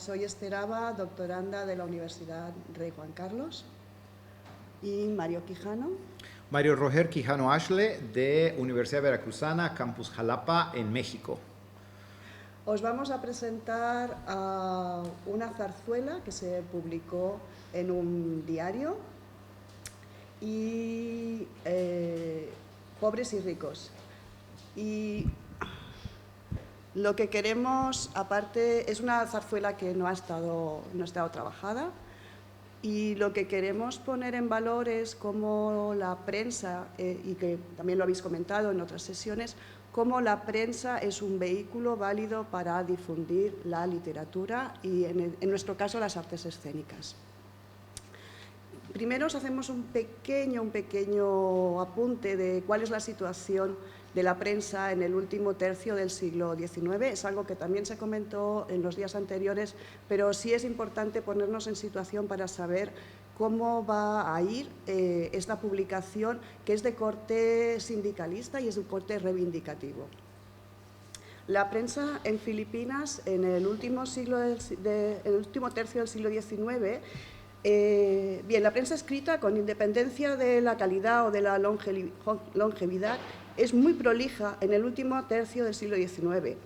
soy Esther Aba, doctoranda de la Universidad Rey Juan Carlos. Y Mario Quijano. Mario Roger Quijano Ashle, de Universidad Veracruzana, Campus Jalapa, en México. Os vamos a presentar una zarzuela que se publicó en un diario, y Pobres y ricos. Y lo que queremos, aparte, es una zarzuela que no ha estado trabajada, y lo que queremos poner en valor es cómo la prensa, y que también lo habéis comentado en otras sesiones, cómo la prensa es un vehículo válido para difundir la literatura y, en nuestro caso, las artes escénicas. Primero os hacemos un pequeño apunte de cuál es la situación de la prensa en el último tercio del siglo XIX. Es algo que también se comentó en los días anteriores, pero sí es importante ponernos en situación para saber cómo va a ir esta publicación, que es de corte sindicalista y es de corte reivindicativo. La prensa en Filipinas, en el último tercio del siglo XIX, bien, la prensa escrita, con independencia de la calidad o de la longevidad, es muy prolija en el último tercio del siglo XIX.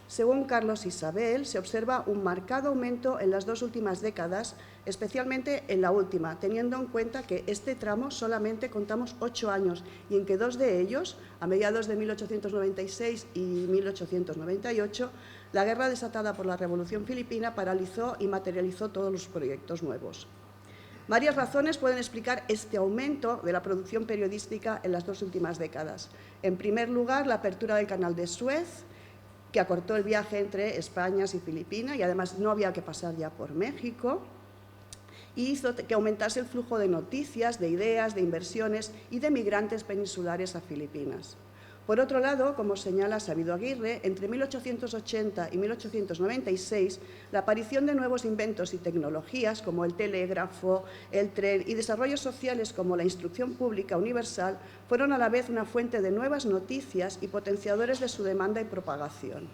Según Carlos Isabel, se observa un marcado aumento en las dos últimas décadas, especialmente en la última, teniendo en cuenta que este tramo solamente contamos 8 años y en que 2 de ellos, a mediados de 1896 y 1898, la guerra desatada por la Revolución Filipina paralizó y materializó todos los proyectos nuevos. Varias razones pueden explicar este aumento de la producción periodística en las 2 últimas décadas. En primer lugar, la apertura del Canal de Suez, que acortó el viaje entre España y Filipinas, y además no había que pasar ya por México, y hizo que aumentase el flujo de noticias, de ideas, de inversiones y de migrantes peninsulares a Filipinas. Por otro lado, como señala Sabido Aguirre, entre 1880 y 1896, la aparición de nuevos inventos y tecnologías como el telégrafo, el tren y desarrollos sociales como la instrucción pública universal fueron a la vez una fuente de nuevas noticias y potenciadores de su demanda y propagación.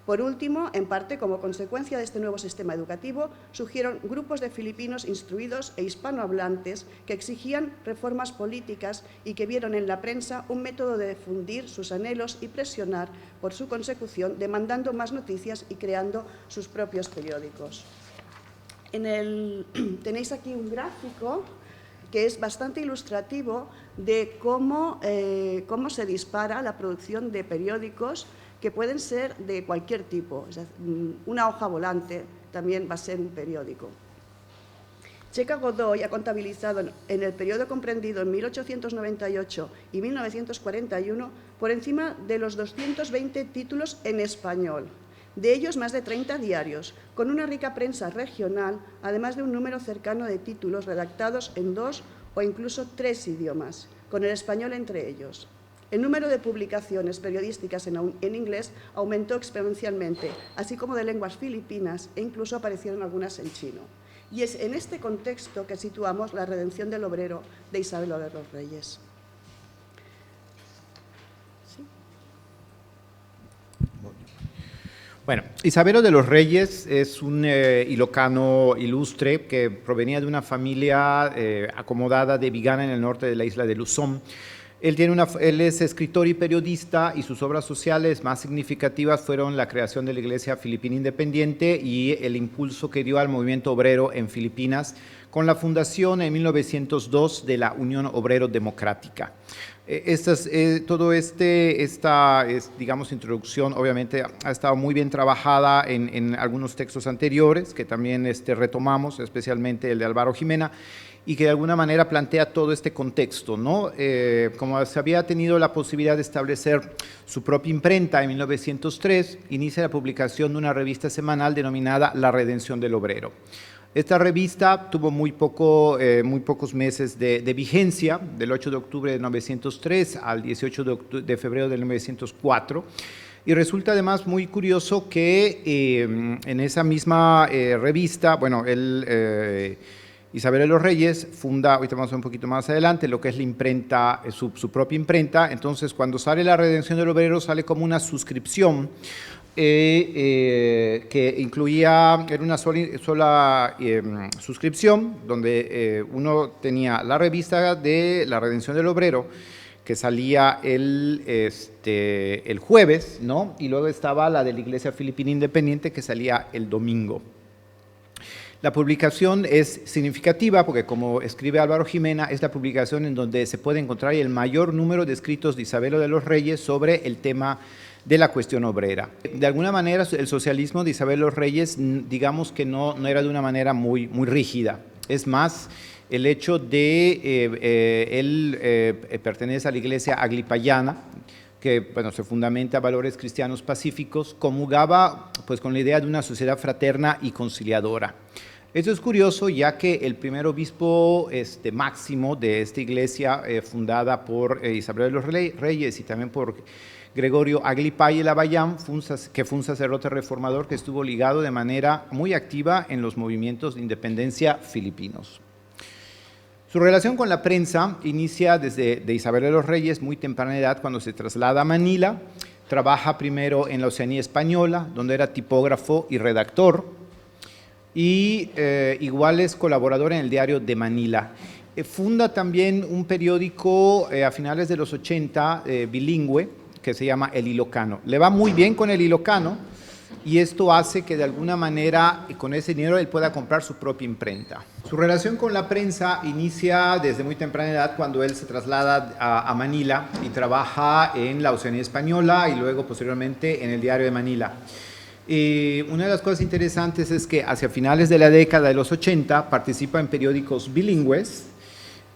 Por último, en parte como consecuencia de este nuevo sistema educativo, surgieron grupos de filipinos instruidos e hispanohablantes que exigían reformas políticas y que vieron en la prensa un método de difundir sus anhelos y presionar por su consecución, demandando más noticias y creando sus propios periódicos. Tenéis aquí un gráfico que es bastante ilustrativo de cómo se dispara la producción de periódicos, que pueden ser de cualquier tipo. O sea, una hoja volante también va a ser un periódico. Checa Godoy ha contabilizado en el periodo comprendido en 1898 y 1941 por encima de los 220 títulos en español, de ellos más de 30 diarios, con una rica prensa regional, además de un número cercano de títulos redactados en 2 o incluso 3 idiomas, con el español entre ellos. El número de publicaciones periodísticas en inglés aumentó exponencialmente, así como de lenguas filipinas, e incluso aparecieron algunas en chino. Y es en este contexto que situamos La redención del obrero de Isabel de los Reyes. ¿Sí? Bueno, Isabel de los Reyes es un ilocano ilustre que provenía de una familia acomodada de Vigana, en el norte de la isla de Luzón. Él es escritor y periodista, y sus obras sociales más significativas fueron la creación de la Iglesia Filipina Independiente y el impulso que dio al movimiento obrero en Filipinas con la fundación en 1902 de la Unión Obrero Democrática. Esta digamos, introducción obviamente ha estado muy bien trabajada en algunos textos anteriores que también retomamos, especialmente el de Álvaro Jimena, y que de alguna manera plantea todo este contexto, ¿no? Como se había tenido la posibilidad de establecer su propia imprenta en 1903, inicia la publicación de una revista semanal denominada La Redención del Obrero. Esta revista tuvo muy pocos meses de vigencia, del 8 de octubre de 1903 al 18 de febrero de 1904, y resulta además muy curioso que en esa misma revista, bueno, Isabel de los Reyes funda, ahorita vamos a ver un poquito más adelante, lo que es la imprenta, su propia imprenta. Entonces, cuando sale La Redención del Obrero, sale como una suscripción que incluía, era una sola suscripción, donde uno tenía la revista de La Redención del Obrero, que salía el jueves, ¿no? Y luego estaba la de la Iglesia Filipina Independiente, que salía el domingo. La publicación es significativa porque, como escribe Álvaro Jimena, es la publicación en donde se puede encontrar el mayor número de escritos de Isabelo de los Reyes sobre el tema de la cuestión obrera. De alguna manera, el socialismo de Isabel de los Reyes, digamos que no era de una manera muy rígida. Es más, el hecho de él pertenece a la iglesia aglipayana, que bueno, se fundamenta a valores cristianos pacíficos, comulgaba pues, con la idea de una sociedad fraterna y conciliadora. Esto es curioso, ya que el primer obispo máximo de esta iglesia, fundada por Isabel de los Reyes y también por Gregorio Aglipay el Abayán, que fue un sacerdote reformador que estuvo ligado de manera muy activa en los movimientos de independencia filipinos. Su relación con la prensa inicia desde Isabel de los Reyes, muy temprana edad, cuando se traslada a Manila. Trabaja primero en la Oceanía Española, donde era tipógrafo y redactor, y igual es colaborador en el Diario de Manila. Funda también un periódico a finales de los 80, bilingüe, que se llama El Ilocano. Le va muy bien con El Ilocano, y esto hace que de alguna manera con ese dinero él pueda comprar su propia imprenta. Su relación con la prensa inicia desde muy temprana edad, cuando él se traslada a Manila y trabaja en la Oceanía Española y luego posteriormente en el Diario de Manila. Una de las cosas interesantes es que hacia finales de la década de los 80 participa en periódicos bilingües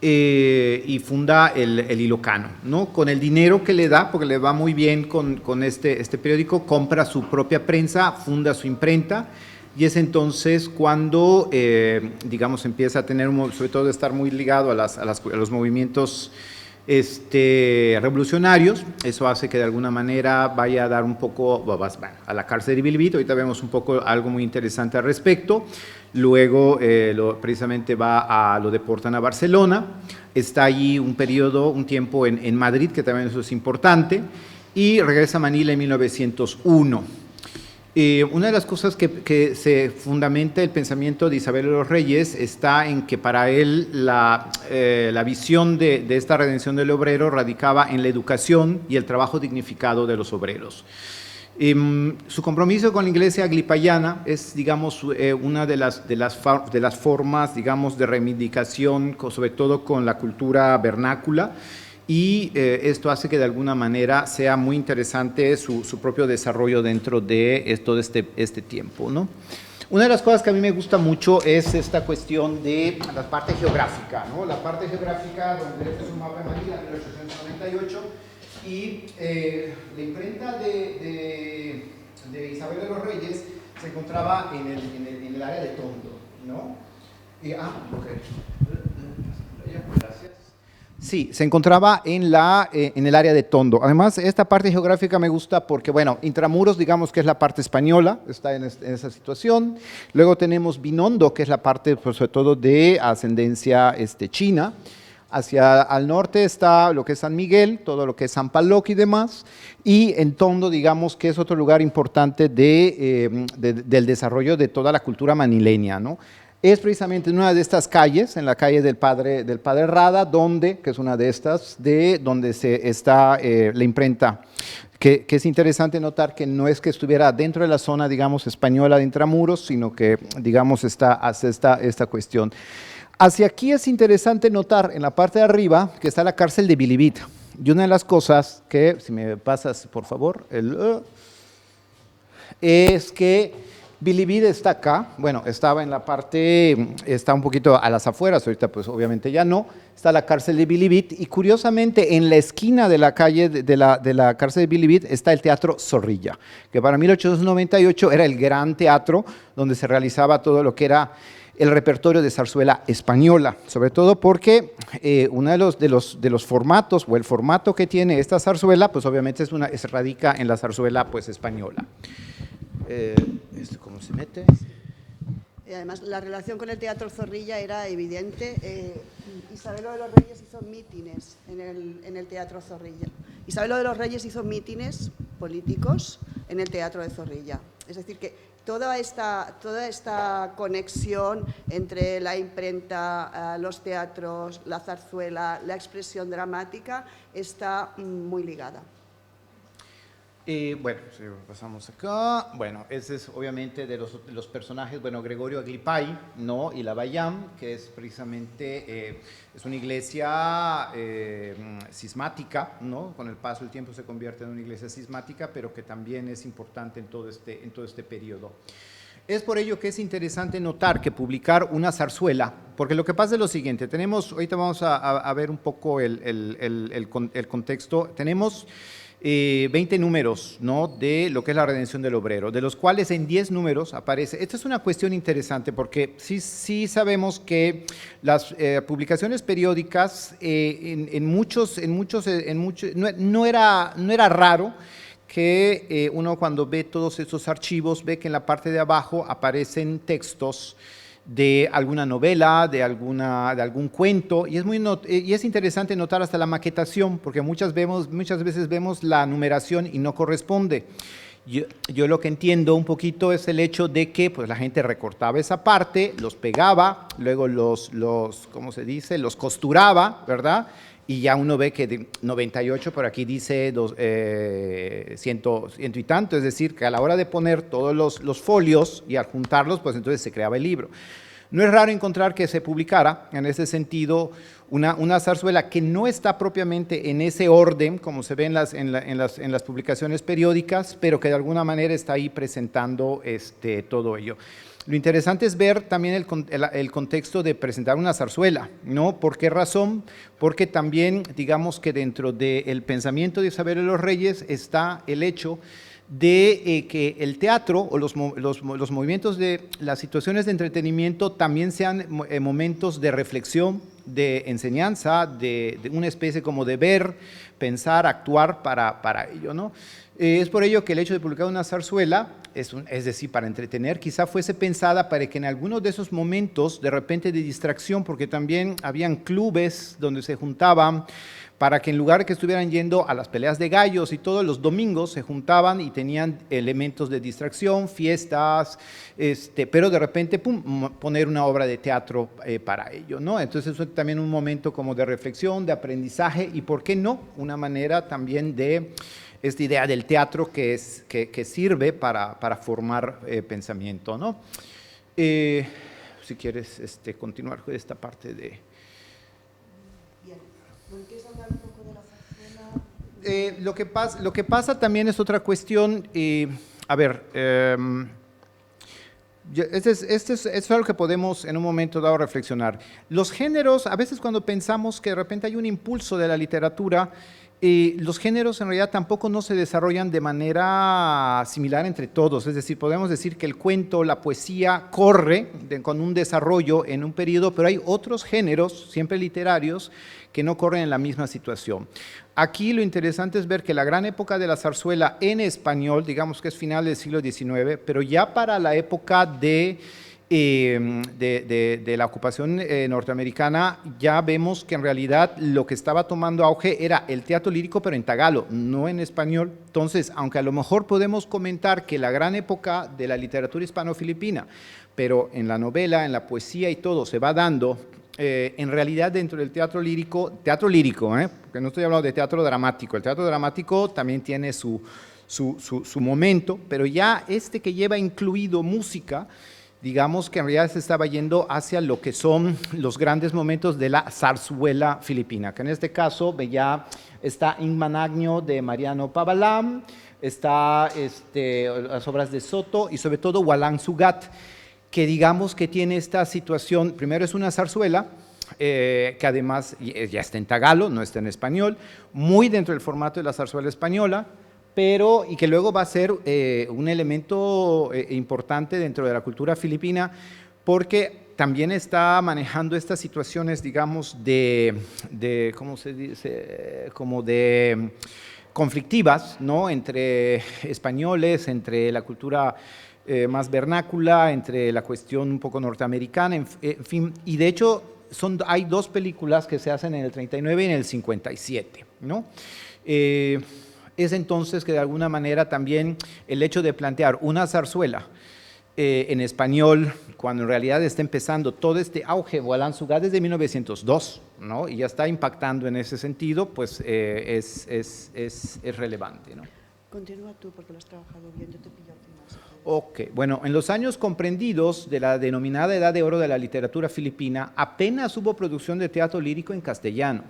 y funda el Ilocano, ¿no? Con el dinero que le da, porque le va muy bien con este periódico, compra su propia prensa, funda su imprenta, y es entonces cuando, digamos, empieza a tener, sobre todo, estar muy ligado a los movimientos revolucionarios. Eso hace que de alguna manera vaya a dar un poco a la cárcel de Bilibid. Ahorita vemos un poco algo muy interesante al respecto. Luego precisamente lo deportan a Barcelona, está allí un tiempo en Madrid, que también eso es importante, y regresa a Manila en 1901. Una de las cosas que se fundamenta el pensamiento de Isabel de los Reyes está en que para él la visión de esta redención del obrero radicaba en la educación y el trabajo dignificado de los obreros. Su compromiso con la iglesia aglipayana es, digamos, una de las formas, digamos, de reivindicación, sobre todo con la cultura vernácula, y esto hace que de alguna manera sea muy interesante su propio desarrollo dentro de todo este tiempo, ¿no? Una de las cosas que a mí me gusta mucho es esta cuestión de la parte geográfica, ¿no? La parte geográfica, donde este es un mapa de Manila, 1898, y la imprenta de Isabel de los Reyes se encontraba en el área de Tondo, ¿no? Gracias. Sí, se encontraba en el área de Tondo. Además, esta parte geográfica me gusta porque, bueno, Intramuros, digamos que es la parte española, está en esa situación. Luego tenemos Binondo, que es la parte, pues, sobre todo, de ascendencia china. Hacia al norte está lo que es San Miguel, todo lo que es San Paloc y demás, y en Tondo, digamos que es otro lugar importante del desarrollo de toda la cultura manileña, ¿no? Es precisamente en una de estas calles, en la calle del Padre Rada, que es una de estas, donde está la imprenta, que es interesante notar que no es que estuviera dentro de la zona, digamos, española de Intramuros, sino que, digamos, hace esta cuestión. Hacia aquí es interesante notar en la parte de arriba que está la cárcel de Bilibid. Y una de las cosas que, si me pasas por favor, es que Bilibid está acá, bueno, estaba en la parte, está un poquito a las afueras, ahorita pues obviamente ya no, está la cárcel de Bilibid, y curiosamente en la esquina de la calle de la cárcel de Bilibid está el Teatro Zorrilla, que para 1898 era el gran teatro donde se realizaba todo lo que era el repertorio de zarzuela española, sobre todo porque uno de los formatos, o el formato que tiene esta zarzuela, pues obviamente se radica en la zarzuela pues española. ¿Esto cómo se mete? Y además la relación con el Teatro Zorrilla era evidente. Isabel de los Reyes hizo mítines en el Teatro Zorrilla. Isabel de los Reyes hizo mítines políticos en el Teatro de Zorrilla. Es decir, que toda esta conexión entre la imprenta, los teatros, la zarzuela, la expresión dramática, está muy ligada. Bueno, si pasamos acá, bueno, ese es obviamente de los personajes, bueno, Gregorio Aglipay, ¿no? Y la Bayam, que es precisamente, es una iglesia cismática, ¿no? Con el paso del tiempo se convierte en una iglesia cismática, pero que también es importante en todo este periodo. Es por ello que es interesante notar que publicar una zarzuela, porque lo que pasa es lo siguiente, tenemos, ahorita vamos a ver un poco el contexto, tenemos 20 números, ¿no?, de lo que es la redención del obrero, de los cuales en 10 números aparece. Esta es una cuestión interesante porque sí sabemos que las publicaciones periódicas no era raro que uno cuando ve todos estos archivos ve que en la parte de abajo aparecen textos de alguna novela, de algún cuento, y es interesante notar hasta la maquetación, porque muchas veces vemos la numeración y no corresponde. Yo lo que entiendo un poquito es el hecho de que pues, la gente recortaba esa parte, los pegaba, luego ¿cómo se dice?, los costuraba, ¿verdad?, y ya uno ve que de 98 por aquí dice 100 y tanto, es decir, que a la hora de poner todos los folios y adjuntarlos, pues entonces se creaba el libro. No es raro encontrar que se publicara, en ese sentido, una zarzuela que no está propiamente en ese orden, como se ve en las publicaciones periódicas, pero que de alguna manera está ahí presentando todo ello. Lo interesante es ver también el contexto de presentar una zarzuela, ¿no? ¿Por qué razón? Porque también, digamos que dentro del pensamiento de Isabel de los Reyes está el hecho de que el teatro o los movimientos de las situaciones de entretenimiento también sean momentos de reflexión, de enseñanza, de una especie como de ver, pensar, actuar para ello, ¿no? Es por ello que el hecho de publicar una zarzuela, es decir, para entretener, quizá fuese pensada para que en algunos de esos momentos de repente de distracción, porque también habían clubes donde se juntaban, para que en lugar de que estuvieran yendo a las peleas de gallos y todos los domingos se juntaban y tenían elementos de distracción, fiestas, pero de repente poner una obra de teatro para ello, ¿no? Entonces eso es también un momento como de reflexión, de aprendizaje y, ¿por qué no?, una manera también de esta idea del teatro que sirve para formar pensamiento, ¿no? Si quieres continuar con esta parte de... Bien. ¿Quieres hablar un poco de la zarzuela? Lo que pasa también es otra cuestión, a ver, esto es algo que podemos en un momento dado reflexionar. Los géneros, a veces cuando pensamos que de repente hay un impulso de la literatura, los géneros en realidad tampoco no se desarrollan de manera similar entre todos, es decir, podemos decir que el cuento, la poesía corre con un desarrollo en un periodo, pero hay otros géneros, siempre literarios, que no corren en la misma situación. Aquí lo interesante es ver que la gran época de la zarzuela en español, digamos que es final del siglo XIX, pero ya para la época de la ocupación norteamericana, ya vemos que en realidad lo que estaba tomando auge era el teatro lírico, pero en tagalo, no en español. Entonces, aunque a lo mejor podemos comentar que la gran época de la literatura hispano-filipina, pero en la novela, en la poesía y todo, se va dando, en realidad dentro del teatro lírico, porque no estoy hablando de teatro dramático, el teatro dramático también tiene su momento, pero ya que lleva incluido música, digamos que en realidad se estaba yendo hacia lo que son los grandes momentos de la zarzuela filipina, que en este caso ya está Ingmanagno de Mariano Pavalam, está las obras de Soto y sobre todo Walang Sugat, que digamos que tiene esta situación, primero es una zarzuela, que además ya está en tagalo, no está en español, muy dentro del formato de la zarzuela española, y que luego va a ser un elemento importante dentro de la cultura filipina, porque también está manejando estas situaciones, digamos, ¿cómo se dice?, como de conflictivas, ¿no?, entre españoles, entre la cultura más vernácula, entre la cuestión un poco norteamericana, en fin, y de hecho hay dos películas que se hacen en el 39 y en el 57, ¿no? es entonces que de alguna manera también el hecho de plantear una zarzuela en español, cuando en realidad está empezando todo este auge, Boalán Sugar desde 1902, ¿no? Y ya está impactando en ese sentido, pues es relevante, ¿no? Continúa tú, porque lo has trabajado bien, yo te pillo al final. Si quieres. Ok, bueno, en los años comprendidos de la denominada Edad de Oro de la literatura filipina, apenas hubo producción de teatro lírico en castellano,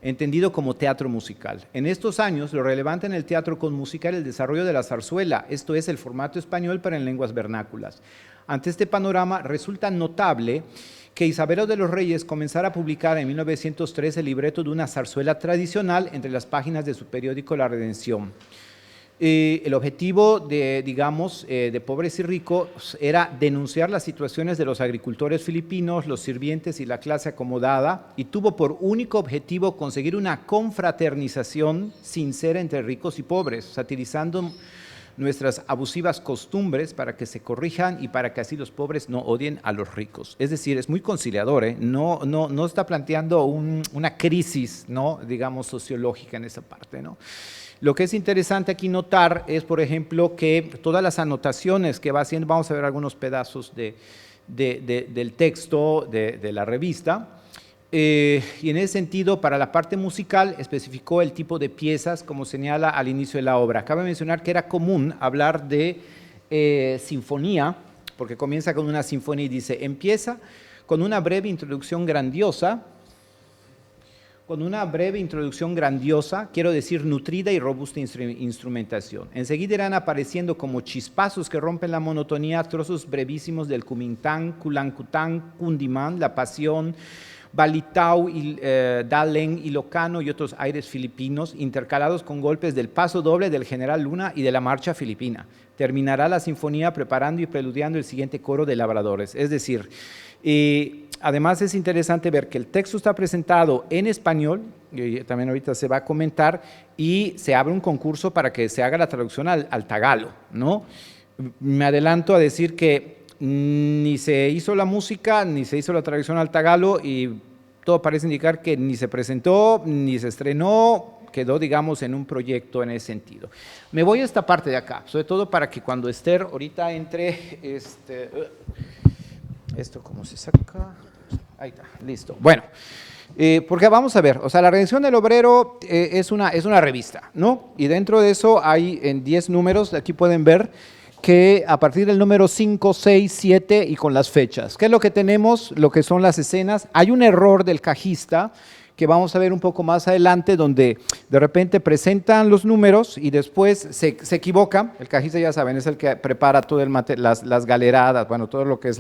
entendido como teatro musical. En estos años, lo relevante en el teatro con música era el desarrollo de la zarzuela, esto es, el formato español para en lenguas vernáculas. Ante este panorama, resulta notable que Isabel de los Reyes comenzara a publicar en 1903 el libreto de una zarzuela tradicional entre las páginas de su periódico La Redención. El objetivo de Pobres y Ricos era denunciar las situaciones de los agricultores filipinos, los sirvientes y la clase acomodada, y tuvo por único objetivo conseguir una confraternización sincera entre ricos y pobres, satirizando nuestras abusivas costumbres para que se corrijan y para que así los pobres no odien a los ricos. Es decir, es muy conciliador, ¿eh? No está planteando una crisis, ¿no? Digamos, sociológica en esa parte, ¿no? Lo que es interesante aquí notar es, por ejemplo, que todas las anotaciones que va haciendo, vamos a ver algunos pedazos del texto de la revista, y en ese sentido, para la parte musical, especificó el tipo de piezas, como señala al inicio de la obra. Cabe mencionar que era común hablar de sinfonía, porque comienza con una sinfonía y dice, empieza con una breve introducción grandiosa, quiero decir nutrida y robusta instrumentación. Enseguida irán apareciendo como chispazos que rompen la monotonía, trozos brevísimos del Kumintang, Kulankutang, Kundimán, La Pasión, Balitao, Daleng, Ilocano y otros aires filipinos, intercalados con golpes del paso doble del General Luna y de la marcha filipina. Terminará la sinfonía preparando y preludiando el siguiente coro de labradores. Es decir, además es interesante ver que el texto está presentado en español, y también ahorita se va a comentar, y se abre un concurso para que se haga la traducción al tagalo, ¿no? Me adelanto a decir que ni se hizo la música, ni se hizo la traducción al tagalo, y todo parece indicar que ni se presentó, ni se estrenó, quedó, digamos, en un proyecto en ese sentido. Me voy a esta parte de acá, sobre todo para que cuando Esther ahorita entre, ¿esto cómo se saca? Ahí está, listo. Bueno, porque vamos a ver, o sea, La Redención del Obrero es una revista, ¿no? Y dentro de eso hay en 10 números, aquí pueden ver que a partir del número 5, 6, 7 y con las fechas. ¿Qué es lo que tenemos? Lo que son las escenas. Hay un error del cajista que vamos a ver un poco más adelante, donde de repente presentan los números y después se equivoca. El cajista, ya saben, es el que prepara todo el las galeradas, bueno, todo lo que es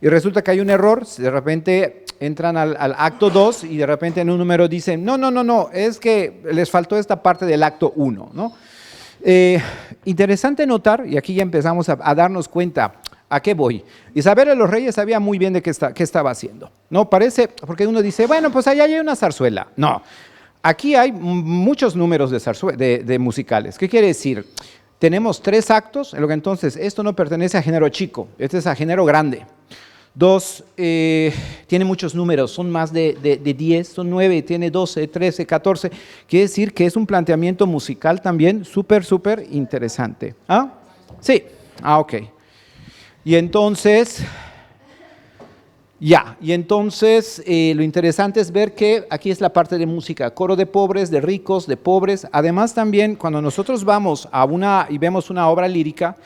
y resulta que hay un error, de repente entran al acto 2 y de repente en un número dicen, no, es que les faltó esta parte del acto 1, ¿no? Interesante notar, y aquí ya empezamos a darnos cuenta. ¿A qué voy? Isabel de los Reyes sabía muy bien de qué estaba haciendo. No parece, porque uno dice, bueno, pues allá hay una zarzuela. No, aquí hay muchos números de musicales. ¿Qué quiere decir? Tenemos 3 actos, en lo que entonces esto no pertenece a género chico, este es a género grande. 2, tiene muchos números, son más de 10, son 9, tiene 12, 13, 14. Quiere decir que es un planteamiento musical también súper interesante. ¿Ah? Sí, ok. Y entonces, lo interesante es ver que aquí es la parte de música, coro de pobres, de ricos, de pobres. Además también cuando nosotros vamos y vemos una obra lírica,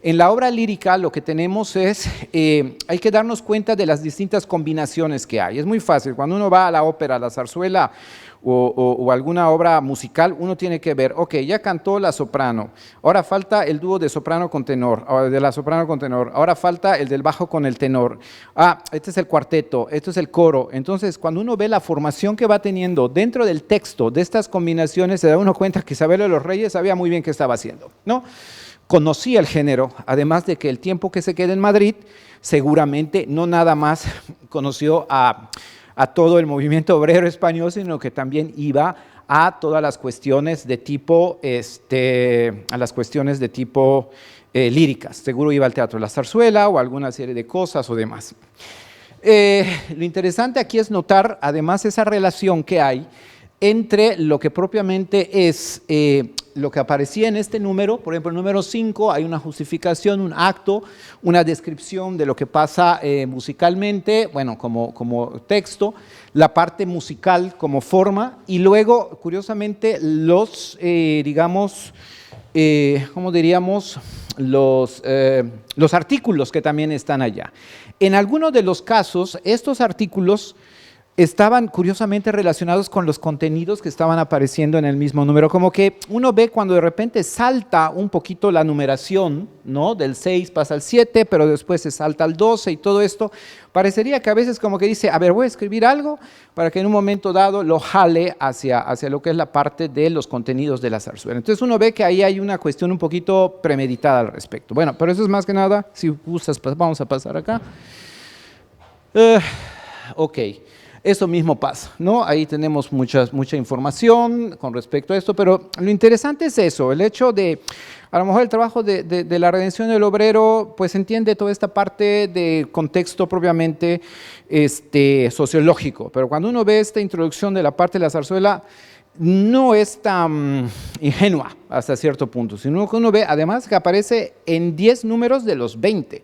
en la obra lírica lo que tenemos es, hay que darnos cuenta de las distintas combinaciones que hay. Es muy fácil, cuando uno va a la ópera, a la zarzuela o alguna obra musical, uno tiene que ver, ok, ya cantó la soprano, ahora falta el dúo de soprano con tenor, de la soprano con tenor, ahora falta el del bajo con el tenor, este es el cuarteto, esto es el coro. Entonces, cuando uno ve la formación que va teniendo dentro del texto de estas combinaciones, se da uno cuenta que Isabel de los Reyes sabía muy bien qué estaba haciendo, ¿no? Conocía el género, además de que el tiempo que se queda en Madrid, seguramente no nada más conoció a todo el movimiento obrero español, sino que también iba a todas las cuestiones de tipo, líricas. Seguro iba al Teatro de la Zarzuela o alguna serie de cosas o demás. Lo interesante aquí es notar, además, esa relación que hay entre lo que propiamente es lo que aparecía en este número, por ejemplo, el número 5, hay una justificación, un acto, una descripción de lo que pasa musicalmente, bueno, como texto, la parte musical como forma, y luego, curiosamente, los, digamos, ¿cómo diríamos? Los artículos que también están allá. En algunos de los casos, estos artículos estaban curiosamente relacionados con los contenidos que estaban apareciendo en el mismo número, como que uno ve cuando de repente salta un poquito la numeración, ¿no? Del 6 pasa al 7, pero después se salta al 12 y todo esto, parecería que a veces como que dice, a ver, voy a escribir algo para que en un momento dado lo jale hacia lo que es la parte de los contenidos de la zarzuela. Entonces uno ve que ahí hay una cuestión un poquito premeditada al respecto. Bueno, pero eso es más que nada, si gustas, pues vamos a pasar acá. Ok. Eso mismo pasa, ¿no? Ahí tenemos mucha información con respecto a esto, pero lo interesante es eso, el hecho de, a lo mejor el trabajo de la redención del obrero, pues entiende toda esta parte de contexto propiamente sociológico, pero cuando uno ve esta introducción de la parte de la zarzuela, no es tan ingenua hasta cierto punto, sino que uno ve además que aparece en 10 números de los 20.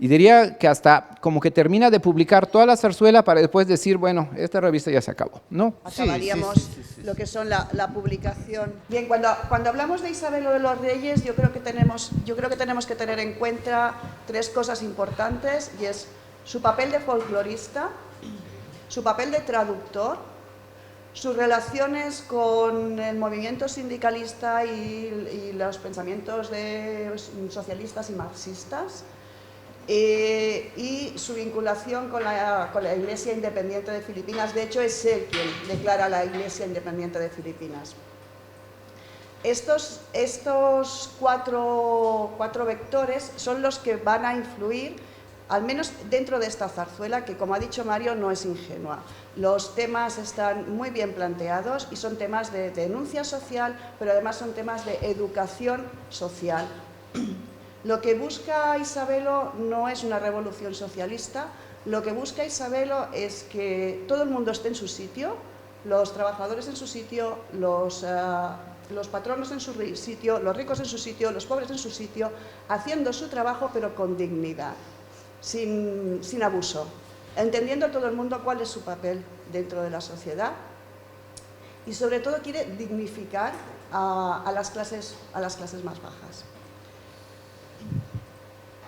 Y diría que hasta como que termina de publicar toda la zarzuela para después decir, bueno, esta revista ya se acabó, ¿no? Acabaríamos lo que son la publicación. Bien, cuando hablamos de Isabel o de los Reyes, yo creo que tenemos que tener en cuenta 3 cosas importantes, y es su papel de folclorista, su papel de traductor, sus relaciones con el movimiento sindicalista y los pensamientos de socialistas y marxistas, y su vinculación con la Iglesia Independiente de Filipinas. De hecho, es él quien declara la Iglesia Independiente de Filipinas. Estos cuatro vectores son los que van a influir, al menos dentro de esta zarzuela, que, como ha dicho Mario, no es ingenua. Los temas están muy bien planteados y son temas de denuncia social, pero además son temas de educación social. Lo que busca Isabelo no es una revolución socialista, lo que busca Isabelo es que todo el mundo esté en su sitio, los trabajadores en su sitio, los patronos en su sitio, los ricos en su sitio, los pobres en su sitio, haciendo su trabajo pero con dignidad, sin abuso, entendiendo todo el mundo cuál es su papel dentro de la sociedad, y sobre todo quiere dignificar a las clases más bajas.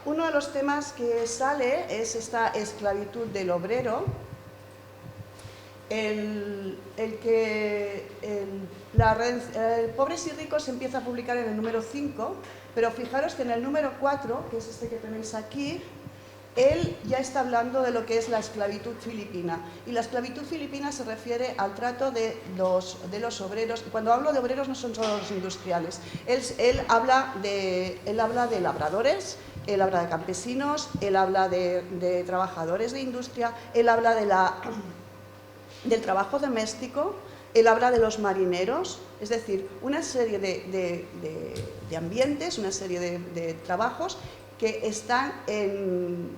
Uno de los temas que sale es esta esclavitud del obrero, Pobres y ricos se empieza a publicar en el número 5, pero fijaros que en el número 4, que es este que tenéis aquí, él ya está hablando de lo que es la esclavitud filipina. Y la esclavitud filipina se refiere al trato de los obreros. Y cuando hablo de obreros no son solo los industriales. Él habla de labradores, él habla de campesinos, él habla de trabajadores de industria, él habla del trabajo doméstico, él habla de los marineros, es decir, una serie de ambientes, una serie de trabajos que están en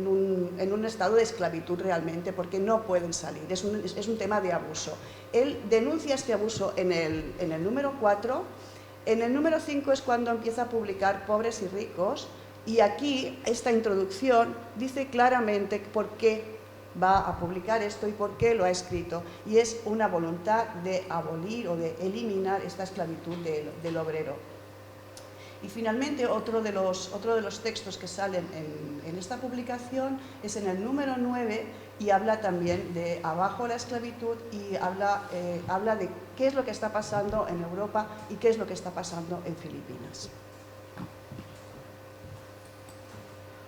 un estado de esclavitud realmente, porque no pueden salir, es un tema de abuso. Él denuncia este abuso en el número 4, en el número 5 es cuando empieza a publicar Pobres y Ricos, y aquí esta introducción dice claramente por qué va a publicar esto y por qué lo ha escrito, y es una voluntad de abolir o de eliminar esta esclavitud del obrero. Y finalmente otro de los textos que salen en esta publicación es en el número 9, y habla también de abajo la esclavitud, y habla de qué es lo que está pasando en Europa y qué es lo que está pasando en Filipinas.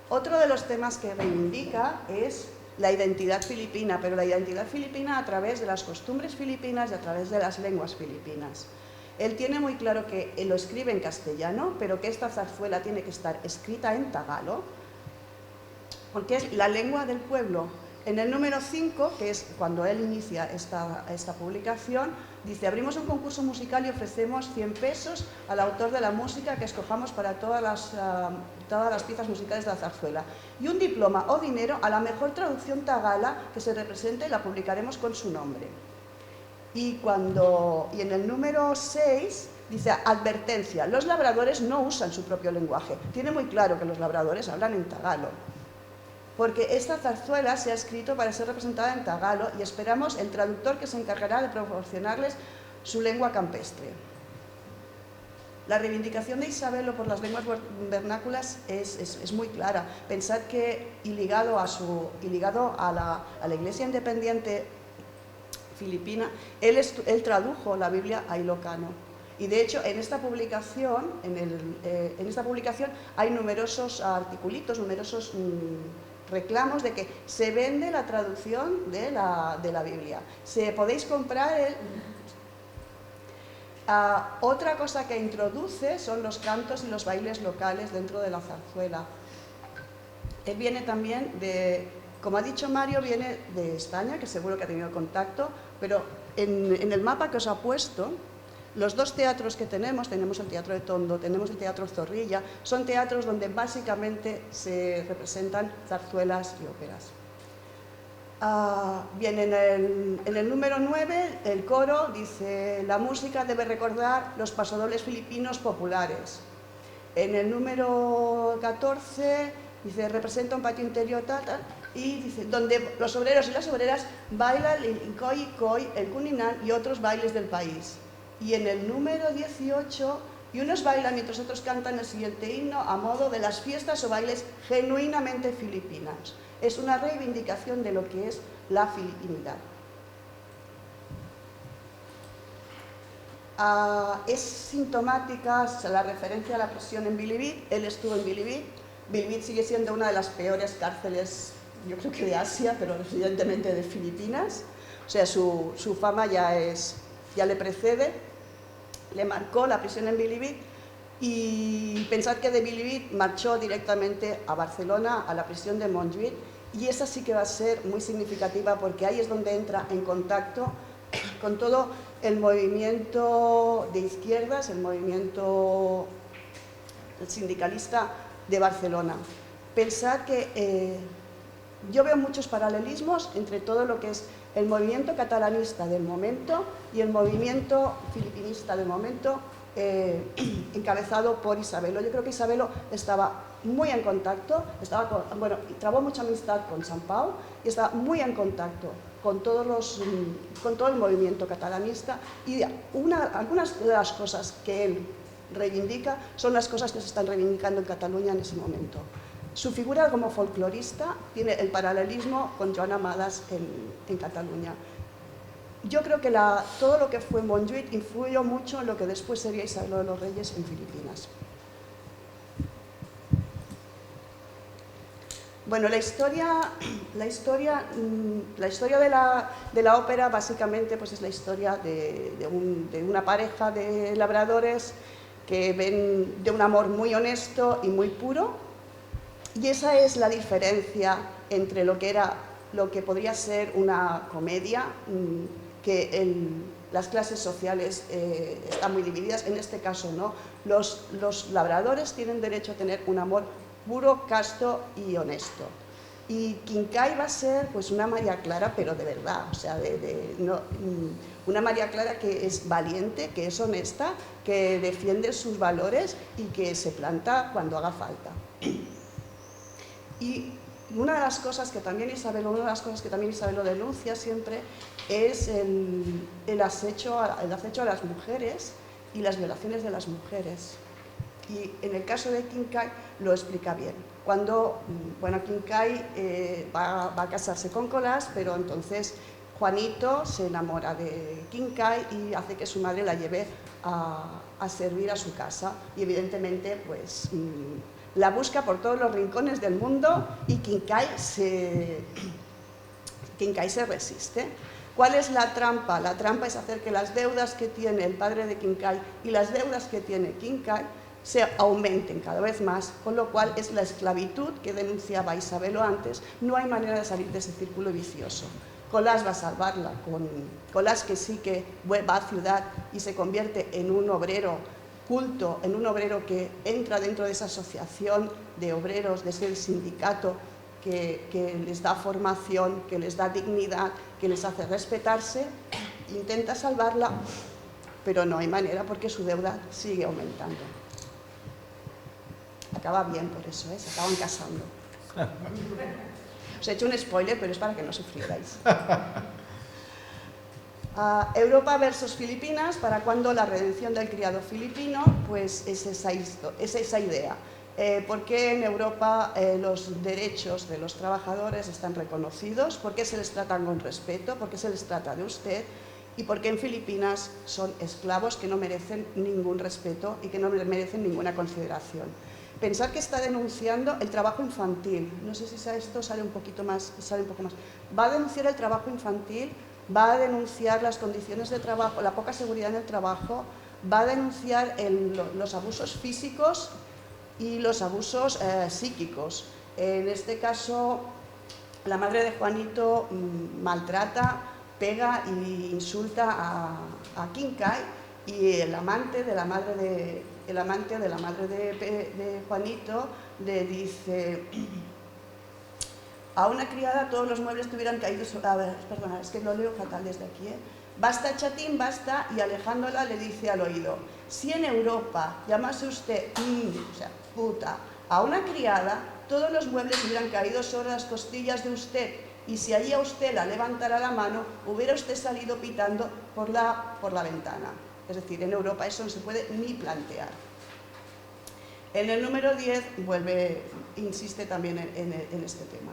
Otro de los temas que reivindica es la identidad filipina, pero la identidad filipina a través de las costumbres filipinas y a través de las lenguas filipinas. Él tiene muy claro que él lo escribe en castellano, pero que esta zarzuela tiene que estar escrita en tagalo, porque es la lengua del pueblo. En el número 5, que es cuando él inicia esta publicación, dice: abrimos un concurso musical y ofrecemos 100 pesos al autor de la música que escojamos para todas las piezas musicales de la zarzuela, y un diploma o dinero a la mejor traducción tagala que se represente, y la publicaremos con su nombre. Y en el número 6 dice, advertencia, los labradores no usan su propio lenguaje. Tiene muy claro que los labradores hablan en tagalo, porque esta zarzuela se ha escrito para ser representada en tagalo y esperamos el traductor que se encargará de proporcionarles su lengua campestre. La reivindicación de Isabelo por las lenguas vernáculas es muy clara. Pensad que, y ligado a la Iglesia Independiente filipina, él tradujo la Biblia a ilocano. Y de hecho, en esta publicación, hay numerosos articulitos, numerosos reclamos de que se vende la traducción de la Biblia. Podéis comprar otra cosa que introduce son los cantos y los bailes locales dentro de la zarzuela. Él viene también como ha dicho Mario, viene de España, que seguro que ha tenido contacto, pero en el mapa que os ha puesto, los dos teatros que tenemos el Teatro de Tondo, tenemos el Teatro Zorrilla, son teatros donde básicamente se representan zarzuelas y óperas. Bien, en el número 9, el coro dice, la música debe recordar los pasodobles filipinos populares. En el número 14, dice, representa un patio interior, tal, y dice, donde los obreros y las obreras bailan el Incoy, el Cuninán y otros bailes del país. Y en el número 18, y unos bailan mientras otros cantan el siguiente himno a modo de las fiestas o bailes genuinamente filipinas. Es una reivindicación de lo que es la filipinidad. Es sintomática la referencia a la prisión en Bilibid. Él estuvo en Bilibid. Bilibid sigue siendo una de las peores cárceles, yo creo que de Asia, pero evidentemente de Filipinas. O sea, su fama ya le precede. Le marcó la prisión en Bilibid. Y pensad que de Bilibid marchó directamente a Barcelona, a la prisión de Montjuïc, y esa sí que va a ser muy significativa porque ahí es donde entra en contacto con todo el movimiento de izquierdas, el movimiento sindicalista de Barcelona. Pensad que yo veo muchos paralelismos entre todo lo que es el movimiento catalanista del momento y el movimiento filipinista del momento, encabezado por Isabelo. Yo creo que Isabelo estaba muy en contacto, trabó mucha amistad con Sant Pau y estaba muy en contacto con todo el movimiento catalanista, y algunas de las cosas que él reivindica son las cosas que se están reivindicando en Cataluña en ese momento. Su figura como folclorista tiene el paralelismo con Joan Amades en Cataluña. Yo creo que todo lo que fue Montjuïc influyó mucho en lo que después sería Isabel de los Reyes en Filipinas. Bueno, la historia de la ópera básicamente pues es la historia de una pareja de labradores que ven de un amor muy honesto y muy puro, y esa es la diferencia entre lo que podría ser una comedia, que las clases sociales están muy divididas. En este caso no, los labradores tienen derecho a tener un amor puro, casto y honesto. Y Quincay va a ser pues una María Clara, pero de verdad, o sea, una María Clara que es valiente, que es honesta, que defiende sus valores y que se planta cuando haga falta. Y una de las cosas que también Isabelo denuncia siempre es el acecho a las mujeres y las violaciones de las mujeres. Y en el caso de Quincay lo explica bien. Cuando, Quincay va a casarse con Colás, pero entonces Juanito se enamora de Quincay y hace que su madre la lleve a servir a su casa. Y evidentemente, pues, la busca por todos los rincones del mundo y Quincay se resiste. ¿Cuál es la trampa? La trampa es hacer que las deudas que tiene el padre de Quincay y las deudas que tiene Quincay se aumenten cada vez más, con lo cual es la esclavitud que denunciaba Isabelo antes. No hay manera de salir de ese círculo vicioso. Colás va a salvarla, Colás que sí que va a ciudad y se convierte en un obrero culto, en un obrero que entra dentro de esa asociación de obreros, de ese sindicato que les da formación, que les da dignidad, que les hace respetarse. intenta salvarla, pero no hay manera porque su deuda sigue aumentando. Acaba bien por eso, se acaban casando. Os he hecho un spoiler, pero es para que no sufriráis. Europa versus Filipinas, ¿para cuándo la redención del criado filipino? Pues es esa idea. ¿Por qué en Europa los derechos de los trabajadores están reconocidos? ¿Por qué se les trata con respeto? ¿Por qué se les trata de usted? ¿Y por qué en Filipinas son esclavos que no merecen ningún respeto y que no merecen ninguna consideración? Pensar que está denunciando el trabajo infantil. No sé si esto sale un poco más. Va a denunciar el trabajo infantil, va a denunciar las condiciones de trabajo, la poca seguridad en el trabajo, va a denunciar los abusos físicos y los abusos psíquicos. En este caso, la madre de Juanito maltrata, pega e insulta a Quincay, y el amante de la madre de Juanito le dice: a una criada todos los muebles te hubieran caído sobre... A ver, perdona, es que lo leo fatal desde aquí, Basta, chatín, basta, y alejándola le dice al oído: si en Europa llamase usted, o sea, puta, a una criada, todos los muebles hubieran caído sobre las costillas de usted, y si allí a usted la levantara la mano, hubiera usted salido pitando por la ventana. Es decir, en Europa eso no se puede ni plantear. En el número 10 insiste también en este tema.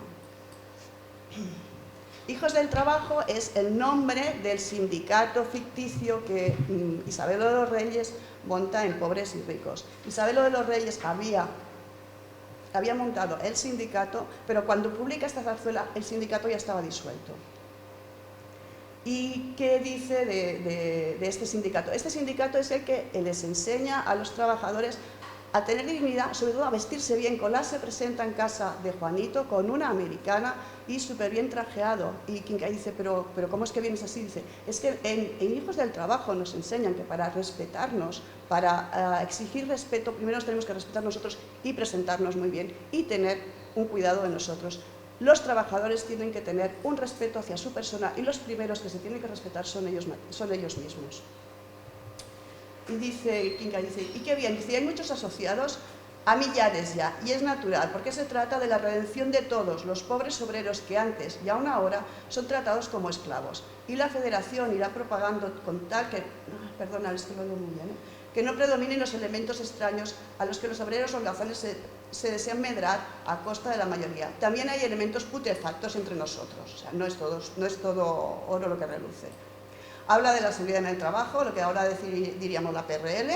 Hijos del Trabajo es el nombre del sindicato ficticio que Isabelo de los Reyes monta en Pobres y Ricos. Isabelo de los Reyes había montado el sindicato, pero cuando publica esta zarzuela el sindicato ya estaba disuelto. ¿Y qué dice de este sindicato? Este sindicato es el que les enseña a los trabajadores a tener dignidad, sobre todo a vestirse bien. Colás se presenta en casa de Juanito con una americana y súper bien trajeado. Y Quincay dice, pero ¿cómo es que vienes así? Dice, es que en Hijos del Trabajo nos enseñan que para respetarnos, para exigir respeto, primero nos tenemos que respetar nosotros y presentarnos muy bien y tener un cuidado de nosotros. Los trabajadores tienen que tener un respeto hacia su persona y los primeros que se tienen que respetar son ellos mismos. Y dice Quincay, ¿y qué bien? Dice, hay muchos asociados a millares ya, y es natural, porque se trata de la redención de todos los pobres obreros que antes y aún ahora son tratados como esclavos. Y la Federación irá propagando con tal que, perdona, es que lo digo muy bien, que no predominen los elementos extraños a los que los obreros holgazanes se desean medrar a costa de la mayoría. También hay elementos putrefactos entre nosotros, o sea, no es todo oro lo que reluce. Habla de la seguridad en el trabajo, lo que ahora diríamos la PRL.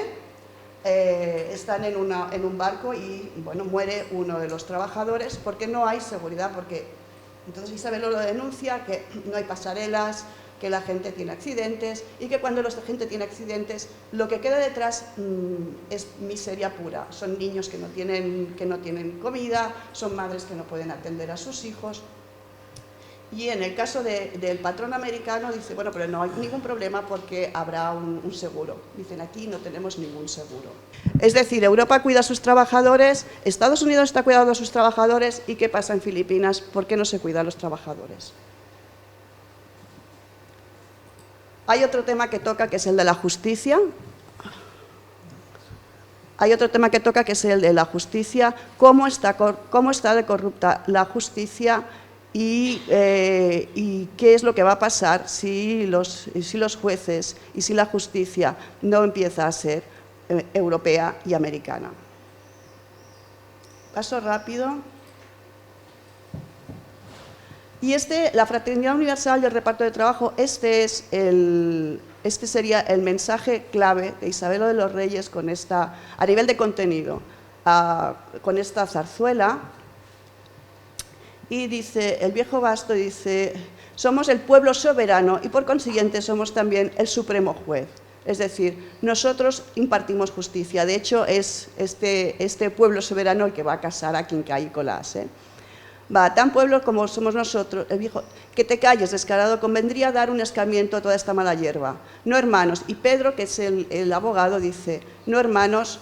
Están en un barco y bueno, muere uno de los trabajadores porque no hay seguridad, entonces Isabelo lo denuncia, que no hay pasarelas, que la gente tiene accidentes y que cuando la gente tiene accidentes lo que queda detrás es miseria pura. Son niños que no tienen comida, son madres que no pueden atender a sus hijos. Y en el caso del patrón americano dice, bueno, pero no hay ningún problema porque habrá un seguro. Dicen, aquí no tenemos ningún seguro. Es decir, Europa cuida a sus trabajadores, Estados Unidos está cuidando a sus trabajadores, ¿y qué pasa en Filipinas? ¿Por qué no se cuida a los trabajadores? Hay otro tema que toca, que es el de la justicia. ¿Cómo está de corrupta la justicia? Y qué es lo que va a pasar si los jueces y si la justicia no empieza a ser europea y americana. Paso rápido. Y la fraternidad universal y el reparto de trabajo, este sería el mensaje clave de Isabelo de los Reyes a nivel de contenido, con esta zarzuela. Y dice, el viejo Basto dice, somos el pueblo soberano y por consiguiente somos también el supremo juez. Es decir, nosotros impartimos justicia. De hecho, es este pueblo soberano el que va a casar a Quincay y Colás. Tan pueblo como somos nosotros, el viejo, que te calles, descarado, convendría dar un escarmiento a toda esta mala hierba. No, hermanos, y Pedro, que es el abogado, dice, no, hermanos,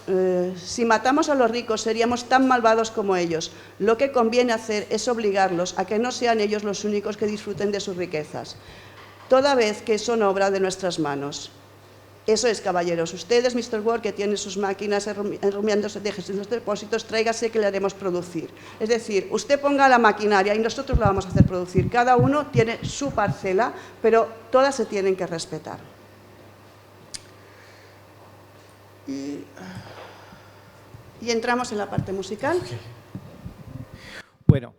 si matamos a los ricos seríamos tan malvados como ellos. Lo que conviene hacer es obligarlos a que no sean ellos los únicos que disfruten de sus riquezas. toda vez que son obra de nuestras manos. Eso es, caballeros. Ustedes, Mr. Ward, que tienen sus máquinas enrumiándose, déjense los depósitos, tráigase que le haremos producir. Es decir, usted ponga la maquinaria y nosotros la vamos a hacer producir. Cada uno tiene su parcela, pero todas se tienen que respetar. Y entramos en la parte musical. Okay. Bueno,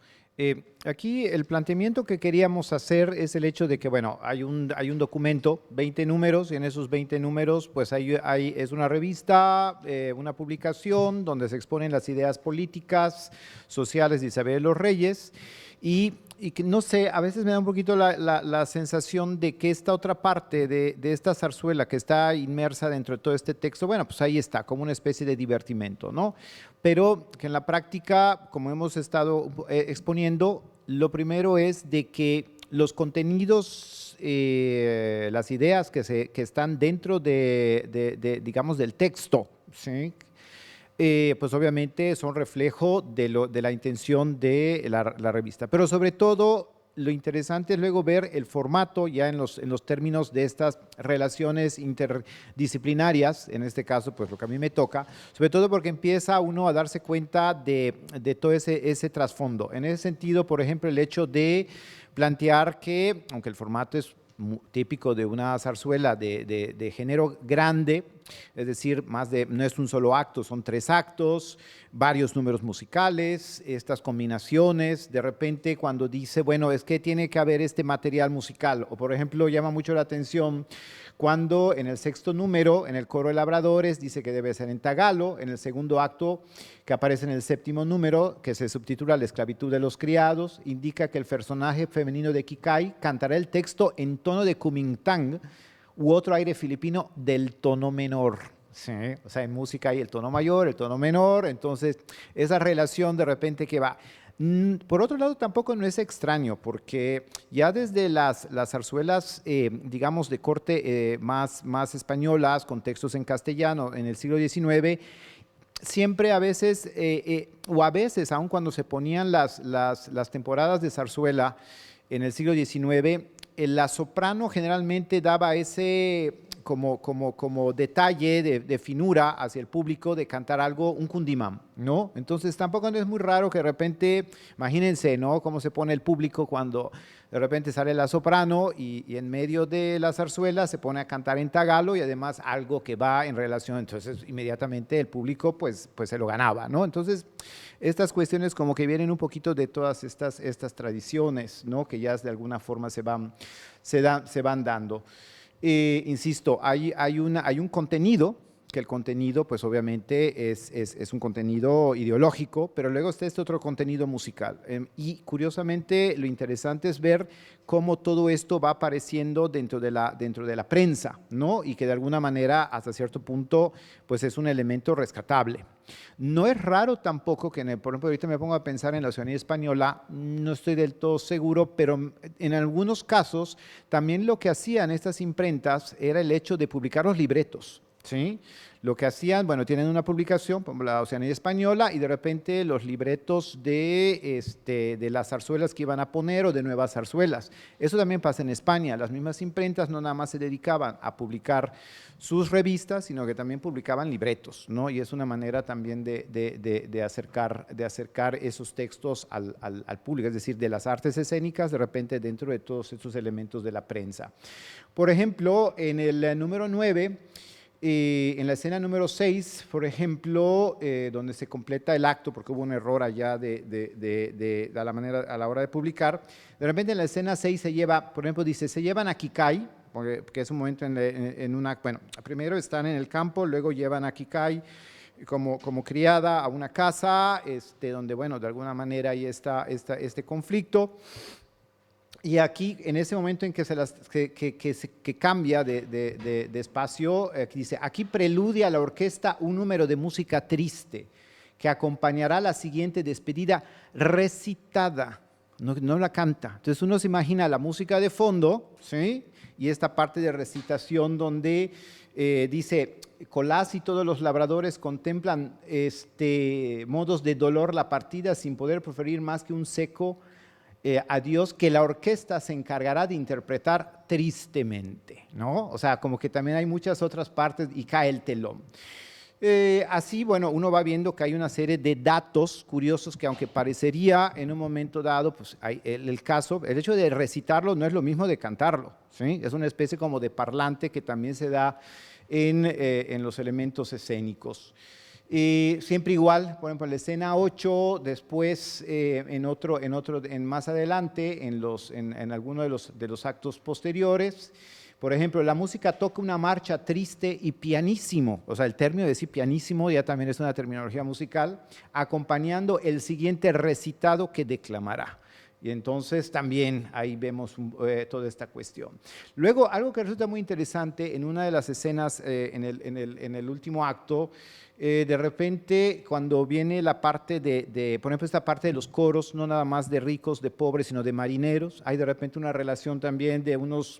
aquí el planteamiento que queríamos hacer es el hecho de que, bueno, hay un documento, 20 números, y en esos 20 números, pues es una revista, una publicación donde se exponen las ideas políticas, sociales de Isabel de los Reyes, y que no sé, a veces me da un poquito la sensación de que esta otra parte de esta zarzuela que está inmersa dentro de todo este texto, bueno, pues ahí está, como una especie de divertimento, ¿no? Pero que en la práctica, como hemos estado exponiendo, lo primero es de que los contenidos, las ideas que están dentro digamos, del texto, ¿sí? Pues obviamente son reflejo de la intención de la revista. Pero sobre todo, lo interesante es luego ver el formato ya en los términos de estas relaciones interdisciplinarias, en este caso, pues lo que a mí me toca, sobre todo porque empieza uno a darse cuenta de todo ese trasfondo. En ese sentido, por ejemplo, el hecho de plantear que, aunque el formato es típico de una zarzuela de género grande, es decir, no es un solo acto, son 3 actos, varios números musicales, estas combinaciones, de repente cuando dice, bueno, es que tiene que haber este material musical, o por ejemplo, llama mucho la atención cuando en el 6º número, en el coro de labradores, dice que debe ser en tagalo, en el 2º acto, que aparece en el 7º número, que se subtitula La esclavitud de los criados, indica que el personaje femenino de Kikay cantará el texto en tono de Kumintang u otro aire filipino del tono menor. Sí, o sea, en música hay el tono mayor, el tono menor, entonces esa relación de repente que va. Por otro lado, tampoco no es extraño, porque ya desde las zarzuelas, digamos, de corte más españolas, con textos en castellano en el siglo XIX, siempre a veces, aun cuando se ponían las temporadas de zarzuela en el siglo XIX, la soprano generalmente daba ese como detalle de finura hacia el público de cantar algo, un cundimán, ¿no? Entonces tampoco no es muy raro que de repente, imagínense, ¿no? Cómo se pone el público cuando de repente sale la soprano y en medio de la zarzuela se pone a cantar en tagalo y además algo que va en relación, entonces inmediatamente el público pues se lo ganaba, ¿no? Entonces estas cuestiones como que vienen un poquito de todas estas tradiciones, ¿no? Que ya de alguna forma se van dando. Insisto, hay un contenido, que el contenido pues obviamente es un contenido ideológico, pero luego está este otro contenido musical. Y curiosamente lo interesante es ver cómo todo esto va apareciendo dentro de la prensa, ¿no? Y que de alguna manera hasta cierto punto pues es un elemento rescatable. No es raro tampoco que, por ejemplo, ahorita me pongo a pensar en la ciudadanía española, no estoy del todo seguro, pero en algunos casos también lo que hacían estas imprentas era el hecho de publicar los libretos, ¿sí? Lo que hacían, bueno, tienen una publicación, como la Oceanía Española, y de repente los libretos de las zarzuelas que iban a poner o de nuevas zarzuelas. Eso también pasa en España. Las mismas imprentas no nada más se dedicaban a publicar sus revistas, sino que también publicaban libretos, ¿no? Y es una manera también de acercar esos textos al público, es decir, de las artes escénicas, de repente dentro de todos estos elementos de la prensa. Por ejemplo, en el número 9, en la escena número 6, por ejemplo, donde se completa el acto, porque hubo un error allá a la hora de publicar, de repente en la escena 6 se lleva, por ejemplo, dice, se llevan a Kikay, que es un momento en una, bueno, primero están en el campo, luego llevan a Kikay como criada a una casa, donde, bueno, de alguna manera ahí está este conflicto. Y aquí, en ese momento en que cambia de espacio, aquí dice, aquí preludia a la orquesta un número de música triste que acompañará la siguiente despedida recitada, no la canta. Entonces uno se imagina la música de fondo, ¿sí? Y esta parte de recitación donde dice, Colás y todos los labradores contemplan modos de dolor la partida sin poder proferir más que un seco a Dios que la orquesta se encargará de interpretar tristemente, ¿no? O sea, como que también hay muchas otras partes y cae el telón. Así, bueno, uno va viendo que hay una serie de datos curiosos que aunque parecería en un momento dado, pues hay el caso, el hecho de recitarlo no es lo mismo de cantarlo, ¿sí? Es una especie como de parlante que también se da en los elementos escénicos. Siempre igual, por ejemplo, en la escena 8, después más adelante, en alguno de los actos posteriores, por ejemplo, la música toca una marcha triste y pianísimo, o sea, el término de decir pianísimo ya también es una terminología musical, acompañando el siguiente recitado que declamará. Y entonces también ahí vemos toda esta cuestión. Luego, algo que resulta muy interesante, en una de las escenas, en el último acto, de repente cuando viene la parte por ejemplo, esta parte de los coros, no nada más de ricos, de pobres, sino de marineros, hay de repente una relación también de unos,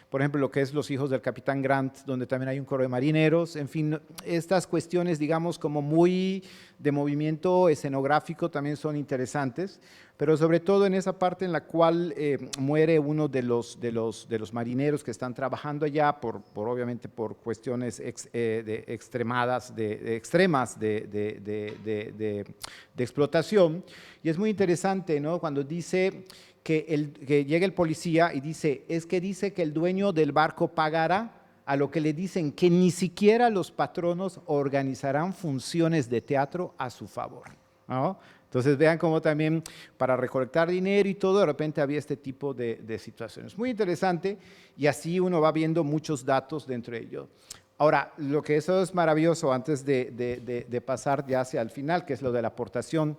por ejemplo, lo que es Los hijos del Capitán Grant, donde también hay un coro de marineros, en fin, estas cuestiones, digamos, como muy de movimiento escenográfico también son interesantes, pero sobre todo en esa parte en la cual muere uno de los marineros que están trabajando allá, obviamente por cuestiones extremas de explotación, y es muy interesante, ¿no? Cuando dice que llega el policía y dice, es que dice que el dueño del barco pagará, a lo que le dicen que ni siquiera los patronos organizarán funciones de teatro a su favor, ¿no? Entonces vean cómo también para recolectar dinero y todo, de repente había este tipo de situaciones. Muy interesante, y así uno va viendo muchos datos dentro de ello. Ahora, lo que eso es maravilloso antes de pasar ya hacia el final, que es lo de la aportación.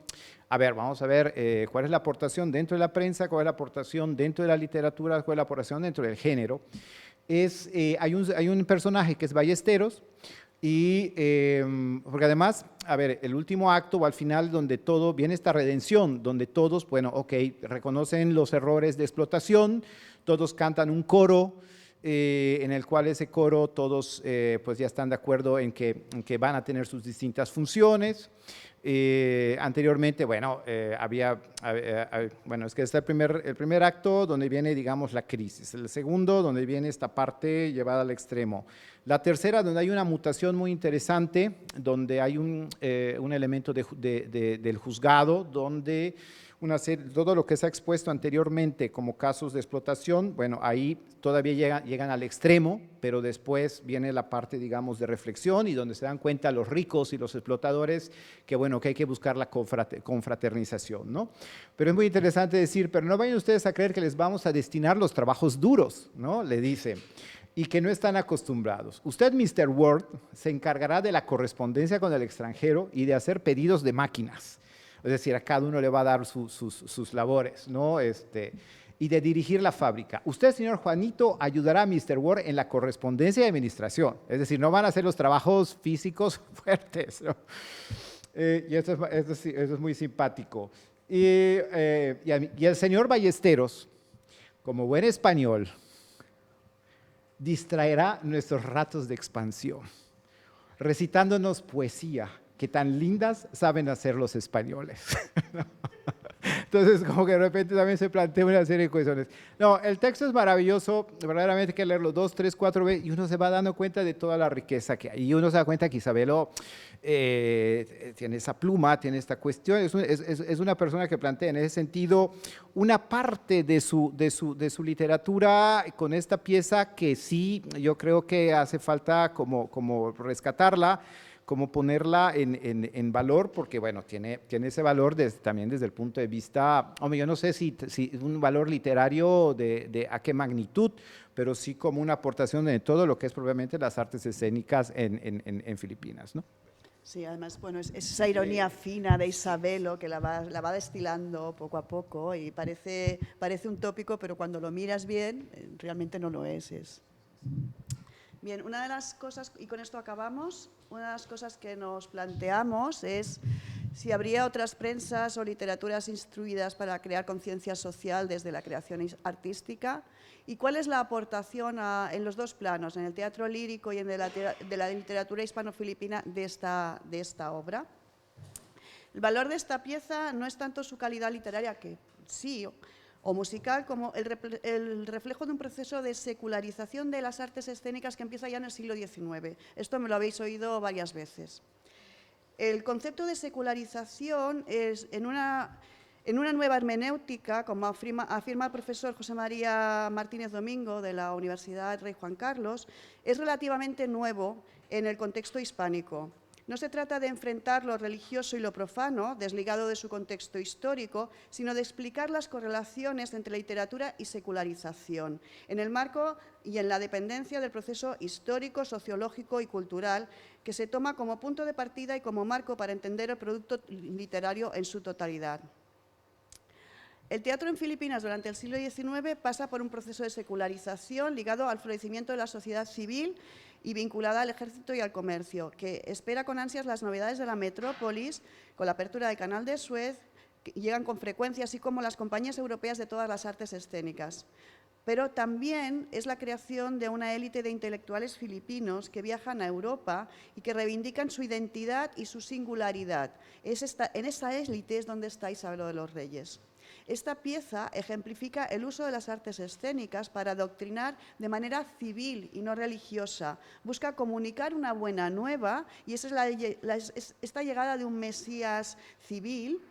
A ver, vamos a ver cuál es la aportación dentro de la prensa, cuál es la aportación dentro de la literatura, cuál es la aportación dentro del género. Hay un personaje que es Ballesteros, porque además, a ver, el último acto o al final donde todo, viene esta redención, donde todos, bueno, ok, reconocen los errores de explotación, todos cantan un coro, en el cual ese coro todos pues ya están de acuerdo en que van a tener sus distintas funciones. Anteriormente, bueno, bueno, es que está el primer acto donde viene, digamos, la crisis. El segundo, donde viene esta parte llevada al extremo. La tercera, donde hay una mutación muy interesante, donde hay un elemento del juzgado, donde todo lo que se ha expuesto anteriormente como casos de explotación, bueno, ahí todavía llegan al extremo, pero después viene la parte, digamos, de reflexión y donde se dan cuenta los ricos y los explotadores que, bueno, que hay que buscar la confraternización, ¿no? Pero es muy interesante decir, pero no vayan ustedes a creer que les vamos a destinar los trabajos duros, ¿no? Le dice, y que no están acostumbrados. Usted, Mr. Ward, se encargará de la correspondencia con el extranjero y de hacer pedidos de máquinas. Es decir, a cada uno le va a dar sus labores, ¿no? Y de dirigir la fábrica. Usted, señor Juanito, ayudará a Mr. Ward en la correspondencia y administración. Es decir, no van a hacer los trabajos físicos fuertes, ¿no? Y eso es muy simpático. Y el señor Ballesteros, como buen español, distraerá nuestros ratos de expansión, recitándonos poesía que tan lindas saben hacer los españoles. Entonces, como que de repente también se plantea una serie de cuestiones. No, el texto es maravilloso, verdaderamente hay que leerlo 2, 3, 4 veces y uno se va dando cuenta de toda la riqueza que hay. Y uno se da cuenta que Isabelo tiene esa pluma, tiene esta cuestión, es una persona que plantea en ese sentido una parte de su literatura con esta pieza que sí, yo creo que hace falta como rescatarla, como ponerla en valor, porque bueno, tiene ese valor también desde el punto de vista, hombre, yo no sé si un valor literario de a qué magnitud, pero sí como una aportación de todo lo que es probablemente las artes escénicas en Filipinas, ¿no? Sí, además, bueno, es esa ironía fina de Isabelo que la va destilando poco a poco y parece un tópico, pero cuando lo miras bien, realmente no lo es. Bien, una de las cosas, y con esto acabamos, una de las cosas que nos planteamos es si habría otras prensas o literaturas instruidas para crear conciencia social desde la creación artística y cuál es la aportación en los dos planos, en el teatro lírico y en de la literatura hispano-filipina de esta obra. El valor de esta pieza no es tanto su calidad literaria, que sí, o musical como el reflejo de un proceso de secularización de las artes escénicas que empieza ya en el siglo XIX. Esto me lo habéis oído varias veces. El concepto de secularización es en una nueva hermenéutica, como afirma el profesor José María Martínez Domingo de la Universidad Rey Juan Carlos, es relativamente nuevo en el contexto hispánico. No se trata de enfrentar lo religioso y lo profano, desligado de su contexto histórico, sino de explicar las correlaciones entre literatura y secularización, en el marco y en la dependencia del proceso histórico, sociológico y cultural, que se toma como punto de partida y como marco para entender el producto literario en su totalidad. El teatro en Filipinas durante el siglo XIX pasa por un proceso de secularización ligado al florecimiento de la sociedad civil y vinculada al ejército y al comercio, que espera con ansias las novedades de la metrópolis, con la apertura del Canal de Suez, que llegan con frecuencia, así como las compañías europeas de todas las artes escénicas. Pero también es la creación de una élite de intelectuales filipinos que viajan a Europa y que reivindican su identidad y su singularidad. En esa élite es donde está Isabel de los Reyes. Esta pieza ejemplifica el uso de las artes escénicas para adoctrinar de manera civil y no religiosa. Busca comunicar una buena nueva y esa es esta llegada de un Mesías civil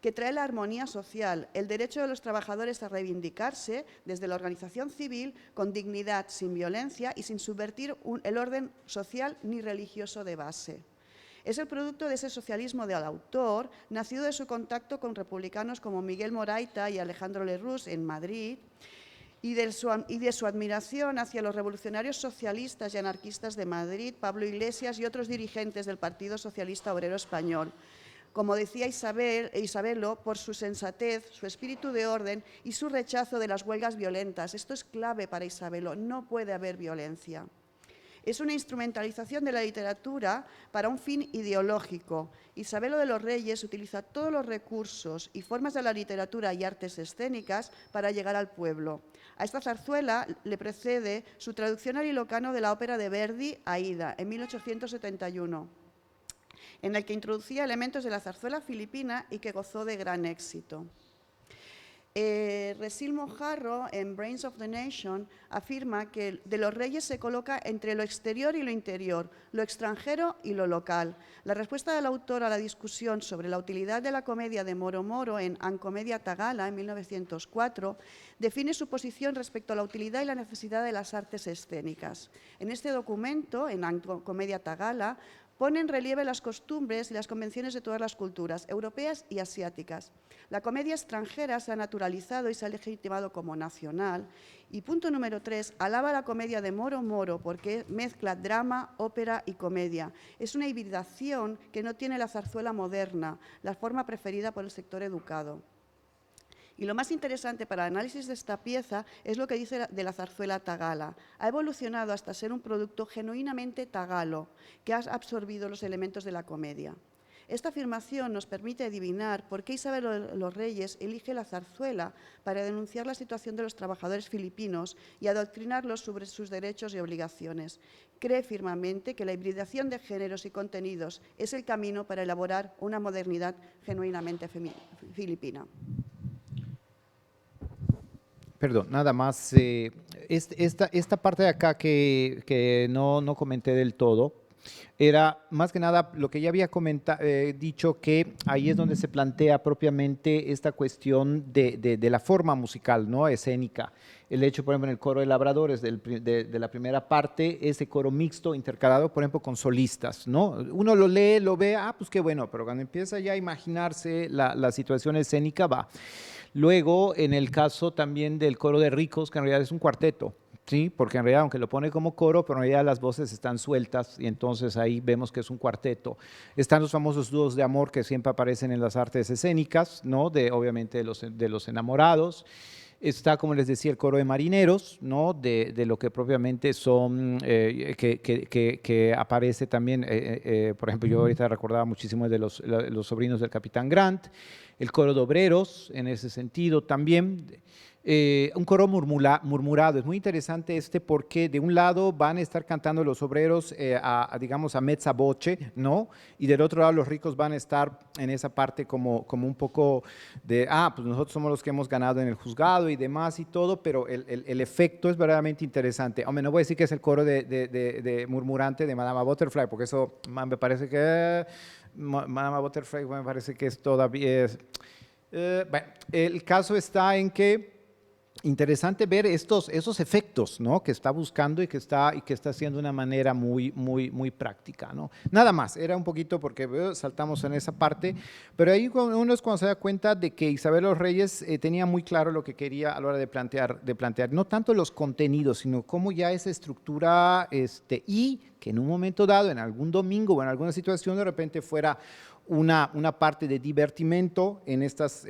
que trae la armonía social, el derecho de los trabajadores a reivindicarse desde la organización civil con dignidad, sin violencia y sin subvertir el orden social ni religioso de base. Es el producto de ese socialismo del autor, nacido de su contacto con republicanos como Miguel Moraita y Alejandro Lerroux en Madrid, y de su admiración hacia los revolucionarios socialistas y anarquistas de Madrid, Pablo Iglesias y otros dirigentes del Partido Socialista Obrero Español. Como decía Isabelo, por su sensatez, su espíritu de orden y su rechazo de las huelgas violentas. Esto es clave para Isabelo, no puede haber violencia. Es una instrumentalización de la literatura para un fin ideológico. Isabelo de los Reyes utiliza todos los recursos y formas de la literatura y artes escénicas para llegar al pueblo. A esta zarzuela le precede su traducción al ilocano de la ópera de Verdi, Aída, en 1871, en el que introducía elementos de la zarzuela filipina y que gozó de gran éxito. Resil Mojarro, en Brains of the Nation, afirma que de los Reyes se coloca entre lo exterior y lo interior, lo extranjero y lo local. La respuesta del autor a la discusión sobre la utilidad de la comedia de Moro Moro en Ancomedia Tagala, en 1904, define su posición respecto a la utilidad y la necesidad de las artes escénicas. En este documento, en Ancomedia Tagala, pone en relieve las costumbres y las convenciones de todas las culturas, europeas y asiáticas. La comedia extranjera se ha naturalizado y se ha legitimado como nacional. Y punto número 3, alaba la comedia de Moro Moro porque mezcla drama, ópera y comedia. Es una hibridación que no tiene la zarzuela moderna, la forma preferida por el sector educado. Y lo más interesante para el análisis de esta pieza es lo que dice de la zarzuela tagala. Ha evolucionado hasta ser un producto genuinamente tagalo, que ha absorbido los elementos de la comedia. Esta afirmación nos permite adivinar por qué Isabel de los Reyes elige la zarzuela para denunciar la situación de los trabajadores filipinos y adoctrinarlos sobre sus derechos y obligaciones. Cree firmemente que la hibridación de géneros y contenidos es el camino para elaborar una modernidad genuinamente filipina. Perdón, nada más, esta parte de acá que no comenté del todo, era más que nada lo que ya había dicho, que ahí es donde se plantea propiamente esta cuestión de la forma musical, ¿no? Escénica. El hecho, por ejemplo, en el coro de labradores de la primera parte, ese coro mixto intercalado, por ejemplo, con solistas, ¿no? Uno lo lee, lo ve, pues qué bueno, pero cuando empieza ya a imaginarse la situación escénica, va. Luego, en el caso también del coro de ricos, que en realidad es un cuarteto, ¿sí? Porque en realidad, aunque lo pone como coro, pero en realidad las voces están sueltas y entonces ahí vemos que es un cuarteto. Están los famosos dúos de amor que siempre aparecen en las artes escénicas, ¿no? Obviamente de los enamorados. Está, como les decía, el coro de marineros, ¿no? De lo que propiamente son, que aparece también, por ejemplo, yo ahorita recordaba muchísimo de los sobrinos del Capitán Grant, el coro de obreros, en ese sentido también, un coro murmurado. Es muy interesante porque de un lado van a estar cantando los obreros digamos a mezza voce, ¿no? Y del otro lado los ricos van a estar en esa parte como un poco de, pues nosotros somos los que hemos ganado en el juzgado y demás y todo, pero el efecto es verdaderamente interesante. Hombre, no voy a decir que es el coro de murmurante de Madama Butterfly, porque eso me parece que Madama Butterfly me parece que es todavía... bueno, el caso está en que interesante ver esos efectos, ¿no? Que está buscando y que está haciendo de una manera muy práctica, ¿no? Nada más, era un poquito porque saltamos en esa parte, pero ahí uno es cuando se da cuenta de que Isabel los Reyes tenía muy claro lo que quería a la hora de plantear no tanto los contenidos, sino cómo ya esa estructura y que en un momento dado, en algún domingo o en alguna situación de repente fuera una parte de divertimento en estas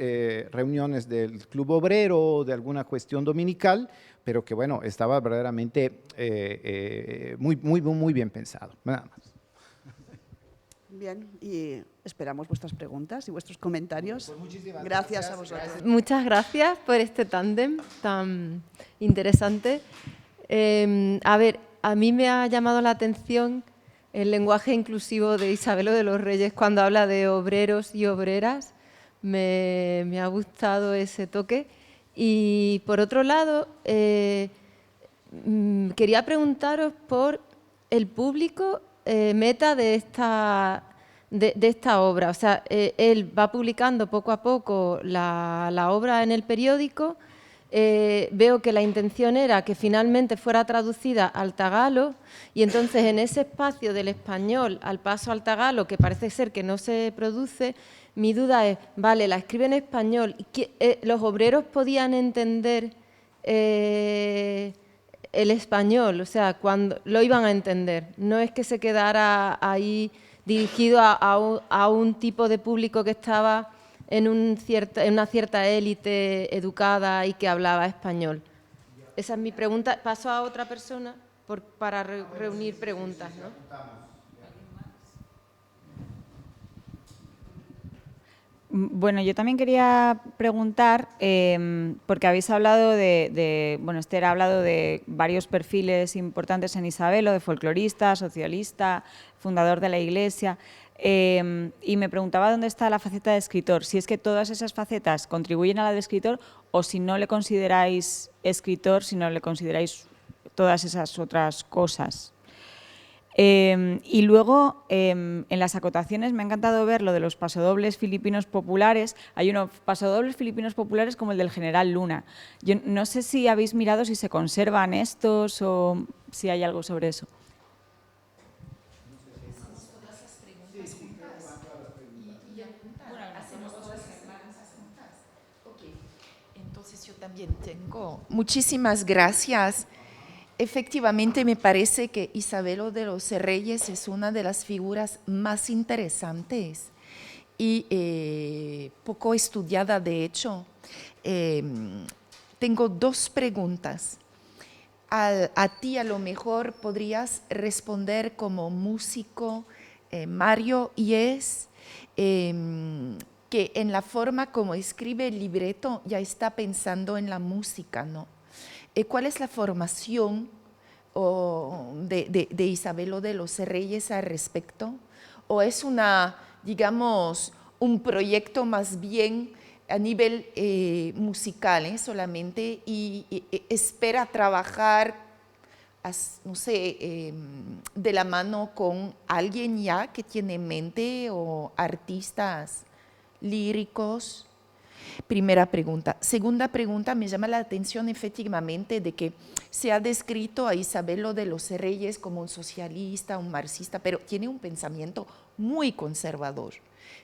reuniones del Club Obrero, de alguna cuestión dominical, pero que bueno, estaba verdaderamente muy bien pensado. Nada más. Bien, y esperamos vuestras preguntas y vuestros comentarios. Pues muchísimas gracias a vosotros. Gracias. Muchas gracias por este tándem tan interesante. A ver, a mí me ha llamado la atención el lenguaje inclusivo de Isabelo de los Reyes cuando habla de obreros y obreras. Me ha gustado ese toque. Y por otro lado, quería preguntaros por el público meta de esta obra. O sea, él va publicando poco a poco la obra en el periódico. Veo que la intención era que finalmente fuera traducida al tagalo y entonces en ese espacio del español al paso al tagalo, que parece ser que no se produce, mi duda es, vale, la escribe en español, ¿los obreros podían entender el español? O sea, cuando lo iban a entender, no es que se quedara ahí dirigido a un tipo de público que estaba en una cierta élite educada y que hablaba español. Esa es mi pregunta. Paso a otra persona para reunir preguntas, ¿no? Bueno, yo también quería preguntar, porque habéis hablado bueno, Esther ha hablado de varios perfiles importantes en Isabelo, de folclorista, socialista, fundador de la Iglesia. Y me preguntaba dónde está la faceta de escritor, si es que todas esas facetas contribuyen a la de escritor o si no le consideráis escritor, si no le consideráis todas esas otras cosas. Y luego, en las acotaciones me ha encantado ver lo de los pasodobles filipinos populares. Hay unos pasodobles filipinos populares como el del general Luna. Yo no sé si habéis mirado si se conservan estos o si hay algo sobre eso. Entonces yo también tengo. Muchísimas gracias. Efectivamente, me parece que Isabelo de los Reyes es una de las figuras más interesantes y poco estudiada, de hecho. Tengo dos preguntas. A ti a lo mejor podrías responder como músico, Mario, y es que en la forma como escribe el libreto ya está pensando en la música, ¿no? ¿Cuál es la formación de Isabelo de los Reyes al respecto? ¿O es digamos, un proyecto más bien a nivel musical solamente y espera trabajar, no sé, de la mano con alguien ya que tiene en mente o artistas líricos? Primera pregunta. Segunda pregunta, me llama la atención efectivamente de que se ha descrito a Isabelo de los Reyes como un socialista, un marxista, pero tiene un pensamiento muy conservador.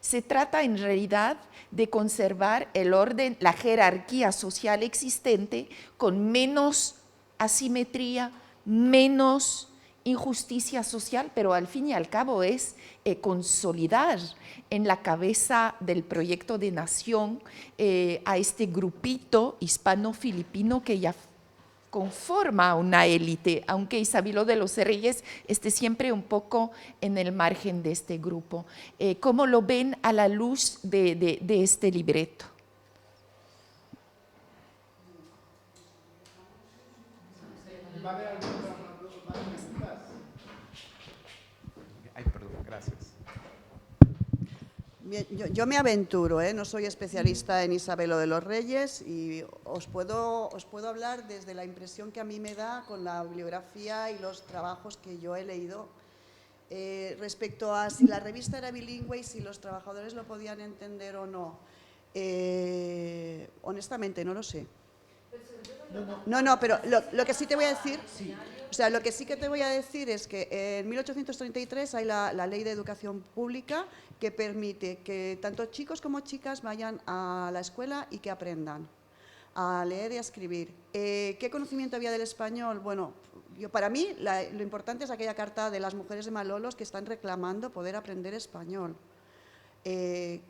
Se trata en realidad de conservar el orden, la jerarquía social existente con menos asimetría, menos injusticia social, pero al fin y al cabo es consolidar en la cabeza del proyecto de nación a este grupito hispano-filipino que ya conforma una élite, aunque Isabelo de los Reyes esté siempre un poco en el margen de este grupo. ¿Cómo lo ven a la luz de este libreto? ¿Va a haber algunas preguntas? Ay, perdón, gracias. Bien, yo me aventuro, no soy especialista en Isabel de los Reyes y os puedo hablar desde la impresión que a mí me da con la bibliografía y los trabajos que yo he leído respecto a si la revista era bilingüe y si los trabajadores lo podían entender o no. Honestamente, no lo sé. No, pero lo que sí te voy a decir, o sea, lo que sí que te voy a decir es que en 1833 hay la Ley de Educación Pública que permite que tanto chicos como chicas vayan a la escuela y que aprendan a leer y a escribir. ¿Qué conocimiento había del español? Bueno, para mí lo importante es aquella carta de las mujeres de Malolos que están reclamando poder aprender español.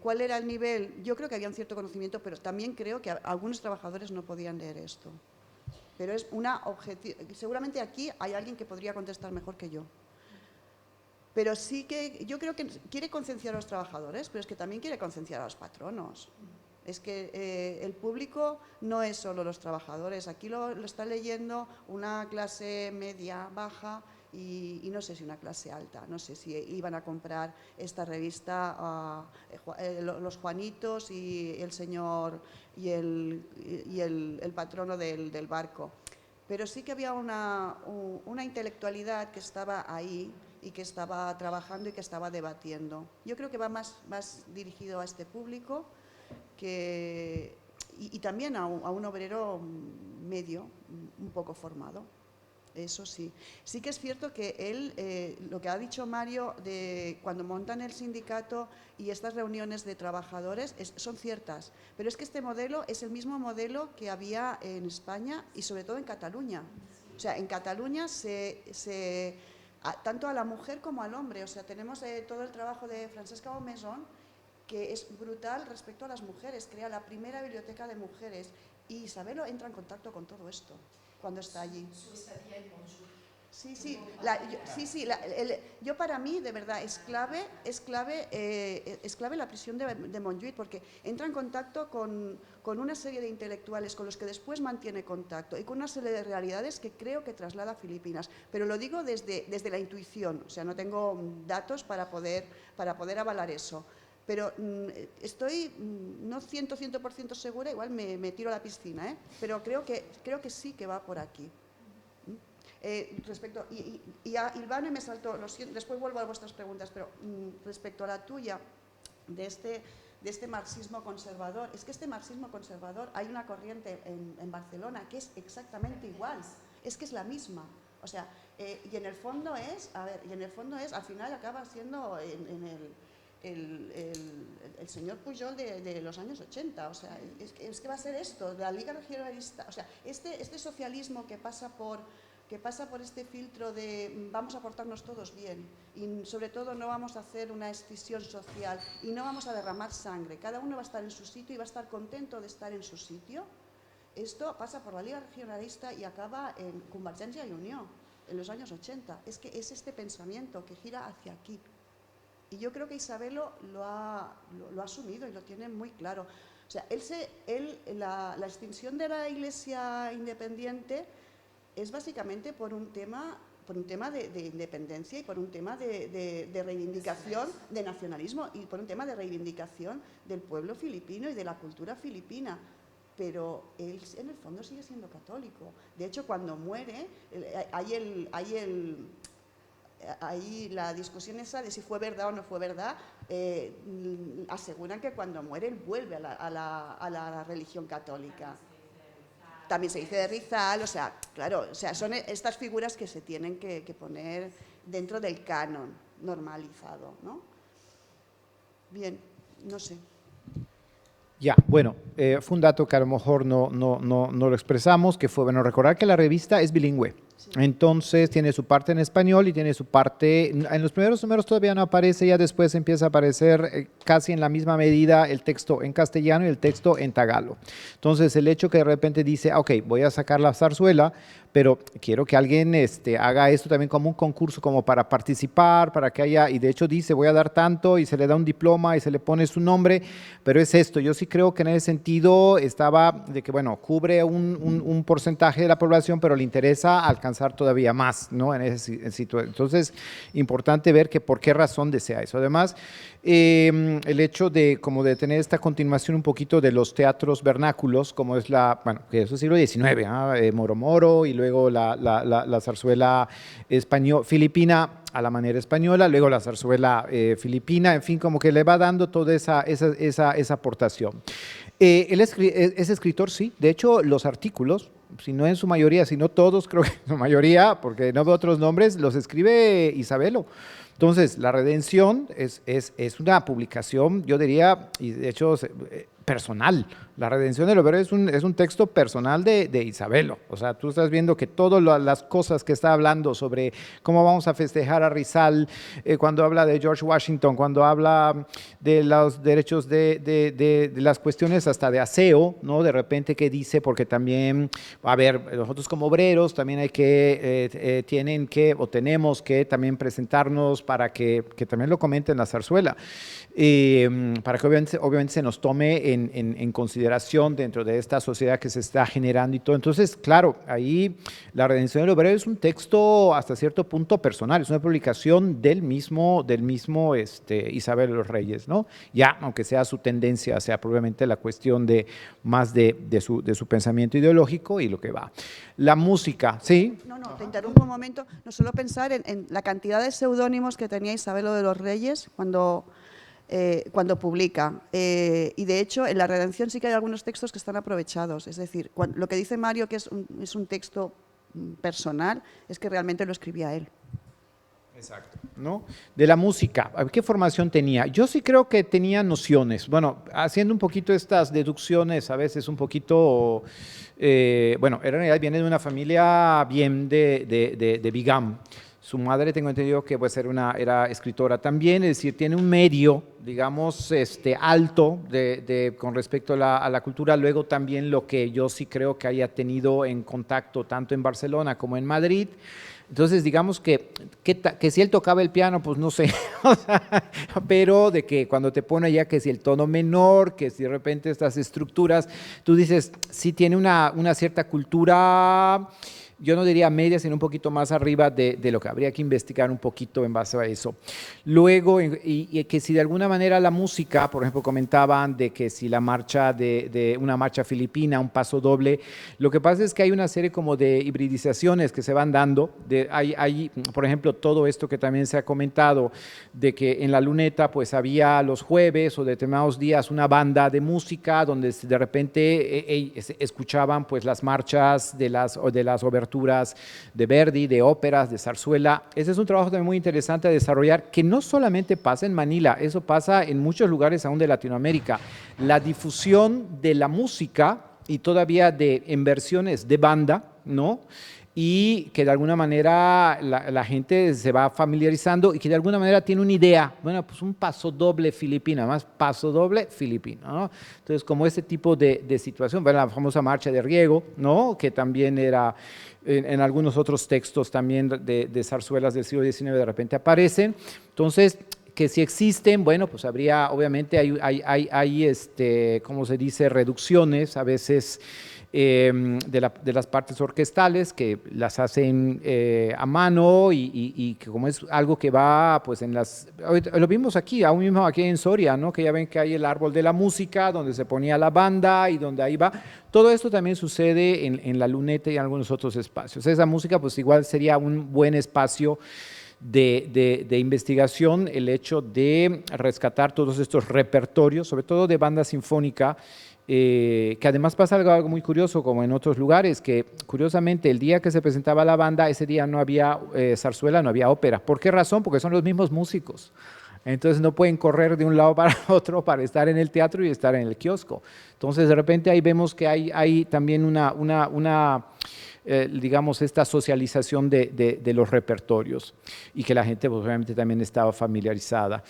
¿Cuál era el nivel? Yo creo que había un cierto conocimiento, pero también creo que algunos trabajadores no podían leer esto. Pero es una objetiva. Seguramente aquí hay alguien que podría contestar mejor que yo. Pero sí que yo creo que quiere concienciar a los trabajadores, pero es que también quiere concienciar a los patronos. Es que el público no es solo los trabajadores. Aquí lo está leyendo una clase media, baja, y no sé si una clase alta, no sé si iban a comprar esta revista los Juanitos y el señor y el patrono del barco. Pero sí que había una intelectualidad que estaba ahí y que estaba trabajando y que estaba debatiendo. Yo creo que va más dirigido a este público y también a un obrero medio, un poco formado. Eso sí. Sí que es cierto que él, lo que ha dicho Mario, de cuando montan el sindicato y estas reuniones de trabajadores, son ciertas. Pero es que este modelo es el mismo modelo que había en España y sobre todo en Cataluña. O sea, en Cataluña tanto a la mujer como al hombre. O sea, tenemos todo el trabajo de Francesca Bomesón, que es brutal respecto a las mujeres. Crea la primera biblioteca de mujeres y Isabel entra en contacto con todo esto cuando está allí. Sí, yo para mí, de verdad, es clave la prisión de Montjuïc, porque entra en contacto con una serie de intelectuales con los que después mantiene contacto y con una serie de realidades que creo que traslada a Filipinas. Pero lo digo desde la intuición, o sea, no tengo datos para poder avalar eso. Pero estoy no 100% segura, igual me tiro a la piscina, pero creo que sí que va por aquí. Respecto, y a Ilvano me saltó, después vuelvo a vuestras preguntas, pero respecto a la tuya, de este marxismo conservador, es que este marxismo conservador, hay una corriente en Barcelona que es exactamente igual, es que es la misma. O sea, y en el fondo es, al final acaba siendo el señor Pujol de los años 80, o sea, es que va a ser esto, la Liga Regionalista, o sea, este socialismo que pasa por este filtro de vamos a portarnos todos bien y sobre todo no vamos a hacer una escisión social y no vamos a derramar sangre, cada uno va a estar en su sitio y va a estar contento de estar en su sitio. Esto pasa por la Liga Regionalista y acaba en Convergencia y Unión en los años 80, es que es este pensamiento que gira hacia aquí. Y yo creo que Isabelo lo ha asumido y lo tiene muy claro. O sea, la extinción de la Iglesia independiente es básicamente por un tema de independencia y por un tema de reivindicación, de nacionalismo y por un tema de reivindicación del pueblo filipino y de la cultura filipina. Pero él en el fondo sigue siendo católico. De hecho, cuando muere, ahí la discusión esa de si fue verdad o no fue verdad, aseguran que cuando muere él vuelve a la religión católica. También se dice de Rizal, o sea, claro, o sea, son estas figuras que se tienen que poner dentro del canon normalizado, ¿no? Bien, no sé. Ya, bueno, fue un dato que a lo mejor no lo expresamos, que fue, bueno, recordar que la revista es bilingüe. Sí. Entonces tiene su parte en español y tiene su parte, en los primeros números todavía no aparece, ya después empieza a aparecer casi en la misma medida el texto en castellano y el texto en tagalo. Entonces el hecho que de repente dice, ok, voy a sacar la zarzuela, pero quiero que alguien haga esto también como un concurso, como para participar, para que haya, y de hecho dice, voy a dar tanto, y se le da un diploma y se le pone su nombre, pero es esto, yo sí creo que en ese sentido estaba de que, bueno, cubre un porcentaje de la población, pero le interesa alcanzar alcanzar todavía más, ¿no? En esa situación. Entonces, importante ver que por qué razón desea eso. Además, el hecho de como de tener esta continuación un poquito de los teatros vernáculos, como es que eso es siglo XIX, Moro Moro, y luego la zarzuela filipina a la manera española, luego la zarzuela filipina, en fin, como que le va dando toda esa aportación. Él es escritor, sí, de hecho los artículos, si no en su mayoría, si no todos, creo que en su mayoría, porque no veo otros nombres, los escribe Isabelo. Entonces, La Redención es una publicación, yo diría, y de hecho personal. La Redención del Obrero es un texto personal de Isabelo. O sea, tú estás viendo que todas las cosas que está hablando sobre cómo vamos a festejar a Rizal, cuando habla de George Washington, cuando habla de los derechos de las cuestiones hasta de aseo, ¿no? De repente, ¿qué dice? Porque también, a ver, nosotros como obreros también tenemos que también presentarnos para que también lo comenten en la zarzuela, para que obviamente se nos tome en consideración dentro de esta sociedad que se está generando y todo. Entonces, claro, ahí La Redención del Obrero es un texto hasta cierto punto personal, es una publicación del mismo Isabel de los Reyes, ¿no? Ya, aunque sea su tendencia, sea probablemente la cuestión más de su pensamiento ideológico y lo que va. La música, ¿sí? No, te interrumpo un momento. No solo pensar en la cantidad de seudónimos que tenía Isabel de los Reyes cuando publica. Y de hecho, en La Redención sí que hay algunos textos que están aprovechados. Es decir, lo que dice Mario, que es un texto personal, es que realmente lo escribía él. Exacto. ¿No? De la música, ¿qué formación tenía? Yo sí creo que tenía nociones. Bueno, haciendo un poquito estas deducciones, a veces un poquito, en realidad viene de una familia bien de Bigam. Su madre, tengo entendido que pues, era escritora también, es decir, tiene un medio, digamos, alto con respecto a la cultura. Luego también lo que yo sí creo que haya tenido en contacto tanto en Barcelona como en Madrid. Entonces, digamos que si él tocaba el piano, pues no sé, pero de que cuando te pone ya que si el tono menor, que si de repente estas estructuras, tú dices, sí tiene una cierta cultura, yo no diría media, sino un poquito más arriba de lo que habría que investigar un poquito en base a eso. Luego, y que si de alguna manera la música, por ejemplo, comentaban de que si la marcha de una marcha filipina, un paso doble, lo que pasa es que hay una serie como de hibridizaciones que se van dando. Hay, por ejemplo, todo esto que también se ha comentado, de que en la Luneta pues había los jueves o determinados días una banda de música donde de repente escuchaban pues las marchas de las oberturas de Verdi, de óperas, de zarzuela. Ese es un trabajo también muy interesante a desarrollar, que no solamente pasa en Manila, eso pasa en muchos lugares aún de Latinoamérica. La difusión de la música y todavía en versiones de banda, ¿no? Y que de alguna manera la gente se va familiarizando y que de alguna manera tiene una idea, bueno, pues un paso doble filipino, además paso doble filipino, ¿no? Entonces, como este tipo de situación, bueno, la famosa marcha de Riego, ¿no? Que también era en algunos otros textos también de zarzuelas del siglo XIX de repente aparecen. Entonces, que si existen, bueno, pues habría, obviamente hay ¿cómo se dice?, reducciones, a veces de las partes orquestales que las hacen a mano y que como es algo que va, pues lo vimos aquí, aún mismo aquí en Soria, ¿no? Que ya ven que hay el árbol de la música, donde se ponía la banda y donde ahí va. Todo esto también sucede en la Luneta y en algunos otros espacios. Esa música, pues igual sería un buen espacio de investigación, el hecho de rescatar todos estos repertorios, sobre todo de banda sinfónica, que además pasa algo muy curioso, como en otros lugares, que curiosamente el día que se presentaba la banda, ese día no había zarzuela, no había ópera. ¿Por qué razón? Porque son los mismos músicos. Entonces no pueden correr de un lado para otro para estar en el teatro y estar en el kiosco. Entonces de repente ahí vemos que hay también digamos, esta socialización de los repertorios y que la gente pues, obviamente también estaba familiarizada.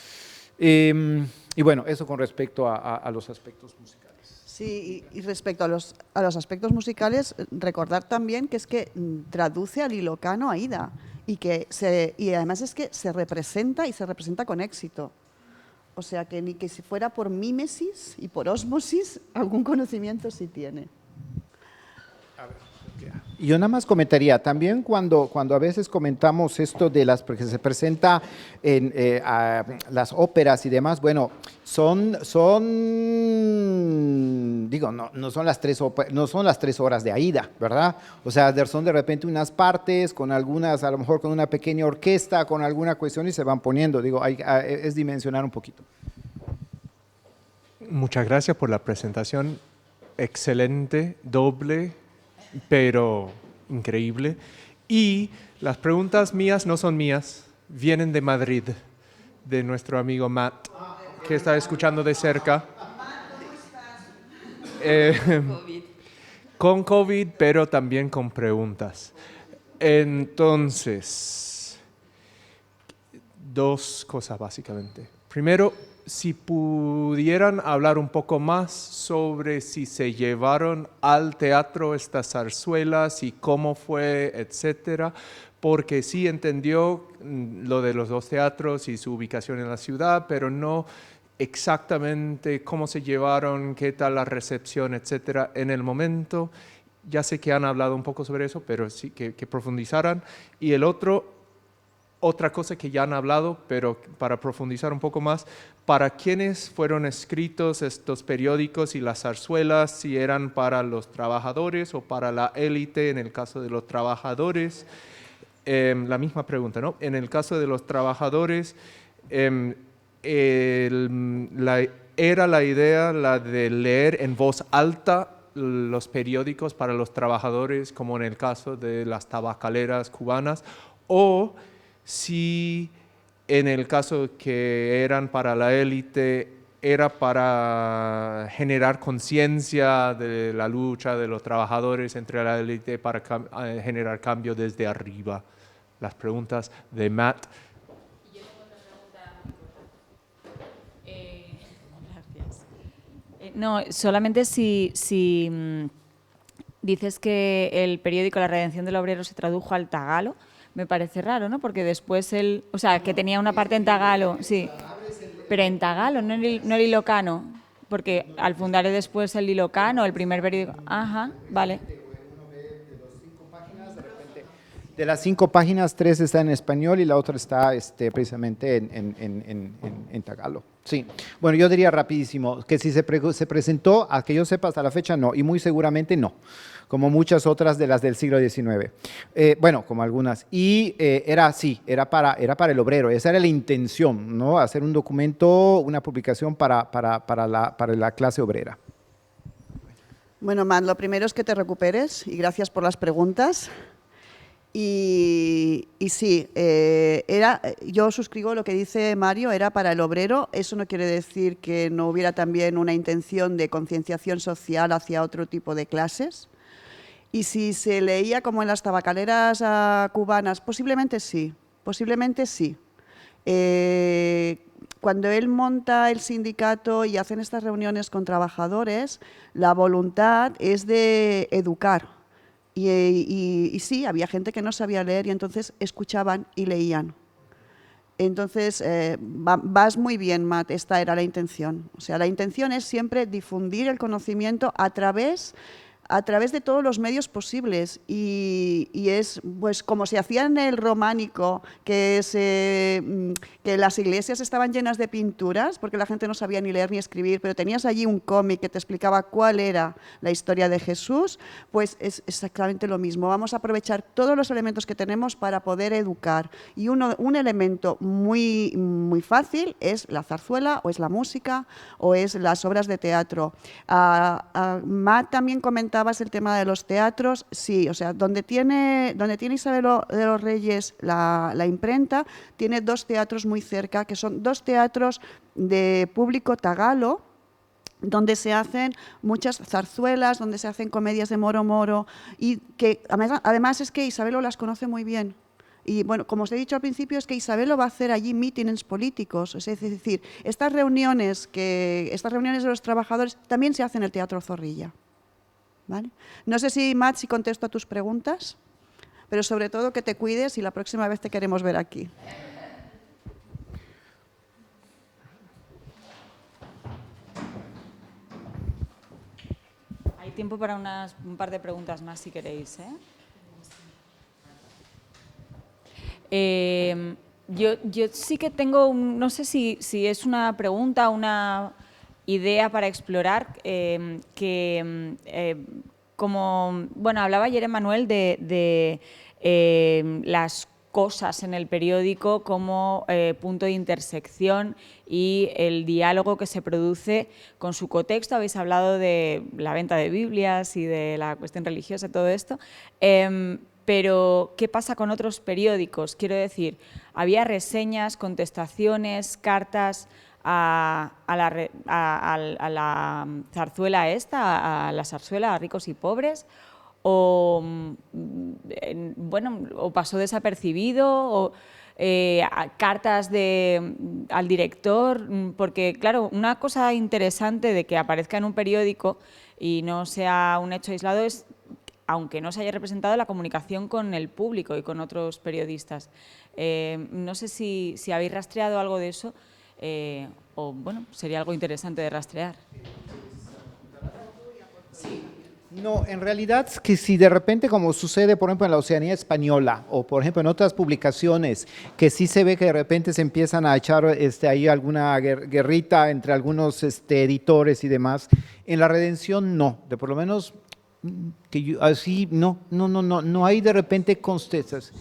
Y bueno, eso con respecto a los aspectos musicales. Sí, y respecto a los aspectos musicales, recordar también que es que traduce al ilocano Aida y además es que se representa y se representa con éxito. O sea, que ni que si fuera por mímesis y por ósmosis, algún conocimiento sí tiene. A ver, ¿qué? Y yo nada más comentaría, también cuando a veces comentamos esto de las, porque se presenta en las óperas y demás, bueno, digo, no son las 3 horas de Aida, ¿verdad? O sea, son de repente unas partes con algunas, a lo mejor con una pequeña orquesta, con alguna cuestión y se van poniendo, digo, es dimensionar un poquito. Muchas gracias por la presentación, excelente, doble, pero increíble. Y las preguntas mías no son mías, vienen de Madrid, de nuestro amigo Matt, que está escuchando de cerca. Con COVID, pero también con preguntas. Entonces, 2 cosas básicamente. Primero, si pudieran hablar un poco más sobre si se llevaron al teatro estas zarzuelas y cómo fue, etcétera, porque sí entendió lo de los 2 teatros y su ubicación en la ciudad, pero no exactamente cómo se llevaron, qué tal la recepción, etcétera, en el momento. Ya sé que han hablado un poco sobre eso, pero sí que profundizaran. Y el otra cosa que ya han hablado, pero para profundizar un poco más, ¿para quiénes fueron escritos estos periódicos y las zarzuelas? Si eran para los trabajadores o para la élite, en el caso de los trabajadores. La misma pregunta, ¿no? En el caso de los trabajadores, era la idea la de leer en voz alta los periódicos para los trabajadores, como en el caso de las tabacaleras cubanas, o si en el caso que eran para la élite, era para generar conciencia de la lucha de los trabajadores entre la élite para generar cambio desde arriba. Las preguntas de Matt. Gracias. No, solamente si dices que el periódico La Redención del Obrero se tradujo al tagalo, me parece raro, ¿no? Porque después o sea, que tenía una parte en tagalo, sí, pero en tagalo, no el ilocano, porque al fundar después el ilocano, el primer periódico. Ajá, vale. De las 5 páginas, 3 están en español y la otra está precisamente en tagalo. Sí, bueno, yo diría rapidísimo que si se presentó, a que yo sepa hasta la fecha no, y muy seguramente no, como muchas otras de las del siglo XIX. Bueno, como algunas. Y era para el obrero, esa era la intención, ¿no? Hacer un documento, una publicación para la clase obrera. Bueno, Matt, lo primero es que te recuperes y gracias por las preguntas. Y sí, yo suscribo lo que dice Mario, era para el obrero. Eso no quiere decir que no hubiera también una intención de concienciación social hacia otro tipo de clases. Y si se leía como en las tabacaleras cubanas, posiblemente sí, posiblemente sí. Cuando él monta el sindicato y hacen estas reuniones con trabajadores, la voluntad es de educar. Y sí, había gente que no sabía leer y entonces escuchaban y leían. Entonces, vas muy bien, Matt, esta era la intención. O sea, la intención es siempre difundir el conocimiento a través de todos los medios posibles y es pues como se hacía en el románico, que las iglesias estaban llenas de pinturas porque la gente no sabía ni leer ni escribir, pero tenías allí un cómic que te explicaba cuál era la historia de Jesús, pues es exactamente lo mismo. Vamos a aprovechar todos los elementos que tenemos para poder educar y un elemento muy, muy fácil es la zarzuela o es la música o es las obras de teatro. Matt también comentaba el tema de los teatros, sí, o sea, donde tiene Isabel de los Reyes la imprenta, tiene 2 teatros muy cerca, que son 2 teatros de público tagalo, donde se hacen muchas zarzuelas, donde se hacen comedias de Moro Moro, y que además es que Isabel las conoce muy bien. Y bueno, como os he dicho al principio, es que Isabel va a hacer allí mítines políticos, es decir, estas reuniones de los trabajadores también se hacen en el Teatro Zorrilla. ¿Vale? No sé si, Matt, si contesto a tus preguntas, pero sobre todo que te cuides y la próxima vez te queremos ver aquí. Hay tiempo para un par de preguntas más si queréis, ¿eh? Yo sí que tengo, no sé si es una pregunta, una idea para explorar, como, bueno, hablaba ayer Emmanuel de las cosas en el periódico como punto de intersección y el diálogo que se produce con su contexto. Habéis hablado de la venta de Biblias y de la cuestión religiosa, todo esto. Pero, ¿qué pasa con otros periódicos? Quiero decir, había reseñas, contestaciones, cartas a la zarzuela esta, a la zarzuela, a ricos y pobres, o, bueno, o pasó desapercibido, o cartas al director, porque, claro, una cosa interesante de que aparezca en un periódico y no sea un hecho aislado es, aunque no se haya representado, la comunicación con el público y con otros periodistas. No sé si habéis rastreado algo de eso, o bueno, sería algo interesante de rastrear. No, en realidad es que si de repente, como sucede por ejemplo en la Oceanía Española o por ejemplo en otras publicaciones, que sí se ve que de repente se empiezan a echar ahí alguna guerrita entre algunos editores y demás, en La Redención no, de por lo menos que yo, así no hay de repente contestas.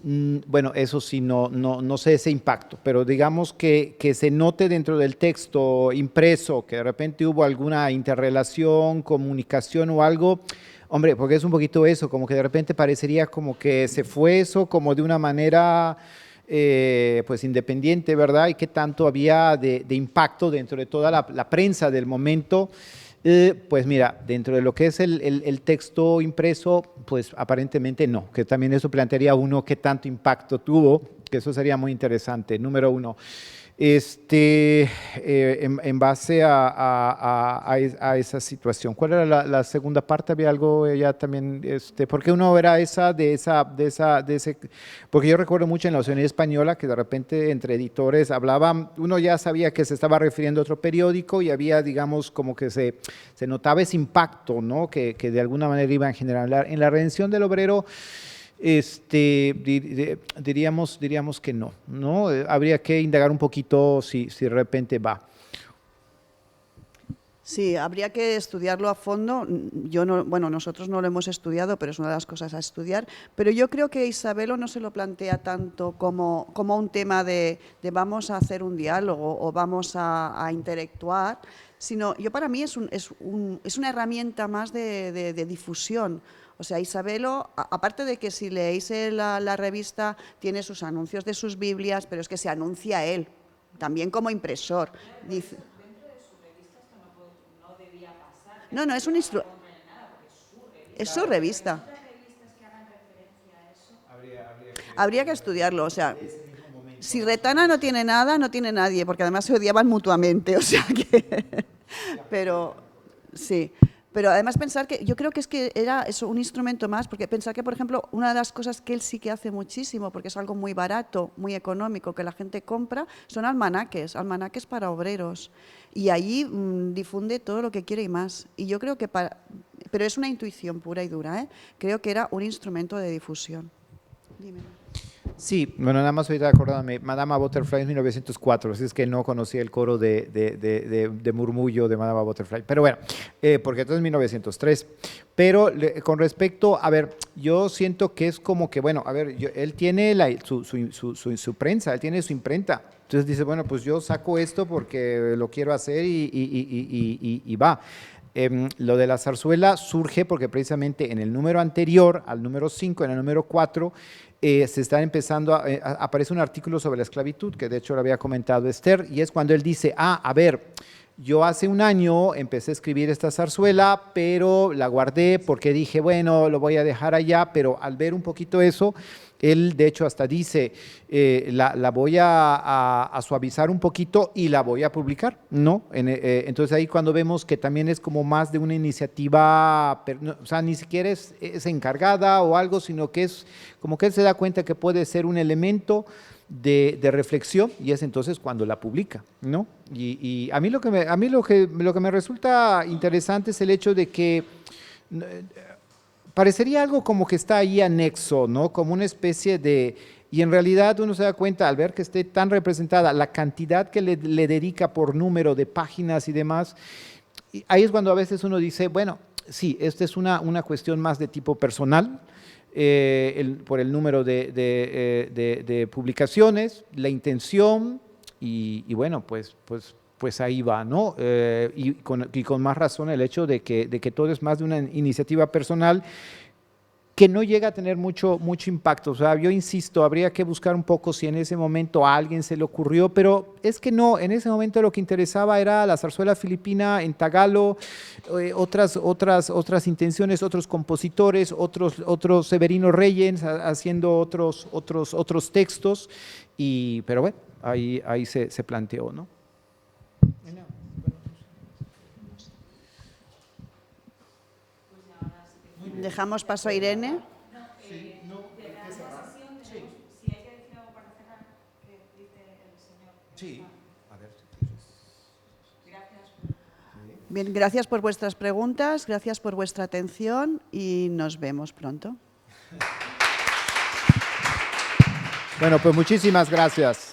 Bueno, eso sí, no sé ese impacto, pero digamos que se note dentro del texto impreso que de repente hubo alguna interrelación, comunicación o algo, hombre, porque es un poquito eso, como que de repente parecería como que se fue eso como de una manera pues independiente, ¿verdad? Y qué tanto había de impacto dentro de toda la prensa del momento. Pues mira, dentro de lo que es el texto impreso, pues aparentemente no, que también eso plantearía uno qué tanto impacto tuvo, que eso sería muy interesante, número uno. En base a esa situación. ¿Cuál era la segunda parte? ¿Había algo ya también? Porque uno era porque yo recuerdo mucho en la Oceanía Española que de repente entre editores hablaban, uno ya sabía que se estaba refiriendo a otro periódico y había, digamos, como que se notaba ese impacto, ¿no? Que de alguna manera iban a generar. En La Redención del Obrero, diríamos que no. Habría que indagar un poquito si de repente va. Sí, habría que estudiarlo a fondo. Nosotros no lo hemos estudiado, pero es una de las cosas a estudiar. Pero yo creo que Isabelo no se lo plantea tanto como un tema de vamos a hacer un diálogo o vamos a interactuar, sino para mí es una herramienta más de difusión. O sea, Isabelo, aparte de que si leéis la revista, tiene sus anuncios de sus Biblias, pero es que se anuncia él, también como impresor. Dice, no, es un instrumento. Es su revista. Habría que estudiarlo, o sea, si Retana no tiene nada, no tiene nadie, porque además se odiaban mutuamente, o sea que... Pero, sí. Pero además pensar que, yo creo que era eso, un instrumento más, porque pensar que, por ejemplo, una de las cosas que él sí que hace muchísimo, porque es algo muy barato, muy económico, que la gente compra, son almanaques para obreros. Y allí difunde todo lo que quiere y más. Y yo creo que, pero es una intuición pura y dura, ¿eh? Creo que era un instrumento de difusión. Dime. Sí, bueno, nada más ahorita acordándome, Madama Butterfly es 1904, así es que no conocía el coro de murmullo de Madama Butterfly, pero bueno, porque entonces es 1903. Pero con respecto, a ver, yo siento que es como que, bueno, a ver, él tiene su prensa, él tiene su imprenta, entonces dice, bueno, pues yo saco esto porque lo quiero hacer y va. Lo de la zarzuela surge porque precisamente en el número anterior, al número 5, en el número 4, se está empezando, aparece un artículo sobre la esclavitud, que de hecho lo había comentado Esther, y es cuando él dice, a ver, yo hace un año empecé a escribir esta zarzuela, pero la guardé porque dije, bueno, lo voy a dejar allá, pero al ver un poquito eso, él de hecho hasta dice, la voy a suavizar un poquito y la voy a publicar, ¿no? Entonces ahí cuando vemos que también es como más de una iniciativa, o sea, ni siquiera es encargada o algo, sino que es como que él se da cuenta que puede ser un elemento de reflexión y es entonces cuando la publica, ¿no? Y a mí lo que me resulta interesante es el hecho de que parecería algo como que está ahí anexo, ¿no? Como una especie de... Y en realidad uno se da cuenta al ver que esté tan representada la cantidad que le dedica por número de páginas y demás, y ahí es cuando a veces uno dice, bueno, sí, esta es una cuestión más de tipo personal, por el número de publicaciones, la intención y bueno, pues ahí va, ¿no? Y con más razón el hecho de que todo es más de una iniciativa personal que no llega a tener mucho impacto. O sea, yo insisto, habría que buscar un poco si en ese momento a alguien se le ocurrió, pero es que no, en ese momento lo que interesaba era la zarzuela filipina en tagalo, otras intenciones, otros compositores, otros Severino Reyes haciendo otros textos, pero bueno, ahí se planteó, ¿no? Dejamos paso a Irene. Bien, gracias por vuestras preguntas, gracias por vuestra atención y nos vemos pronto. Bueno, pues muchísimas gracias.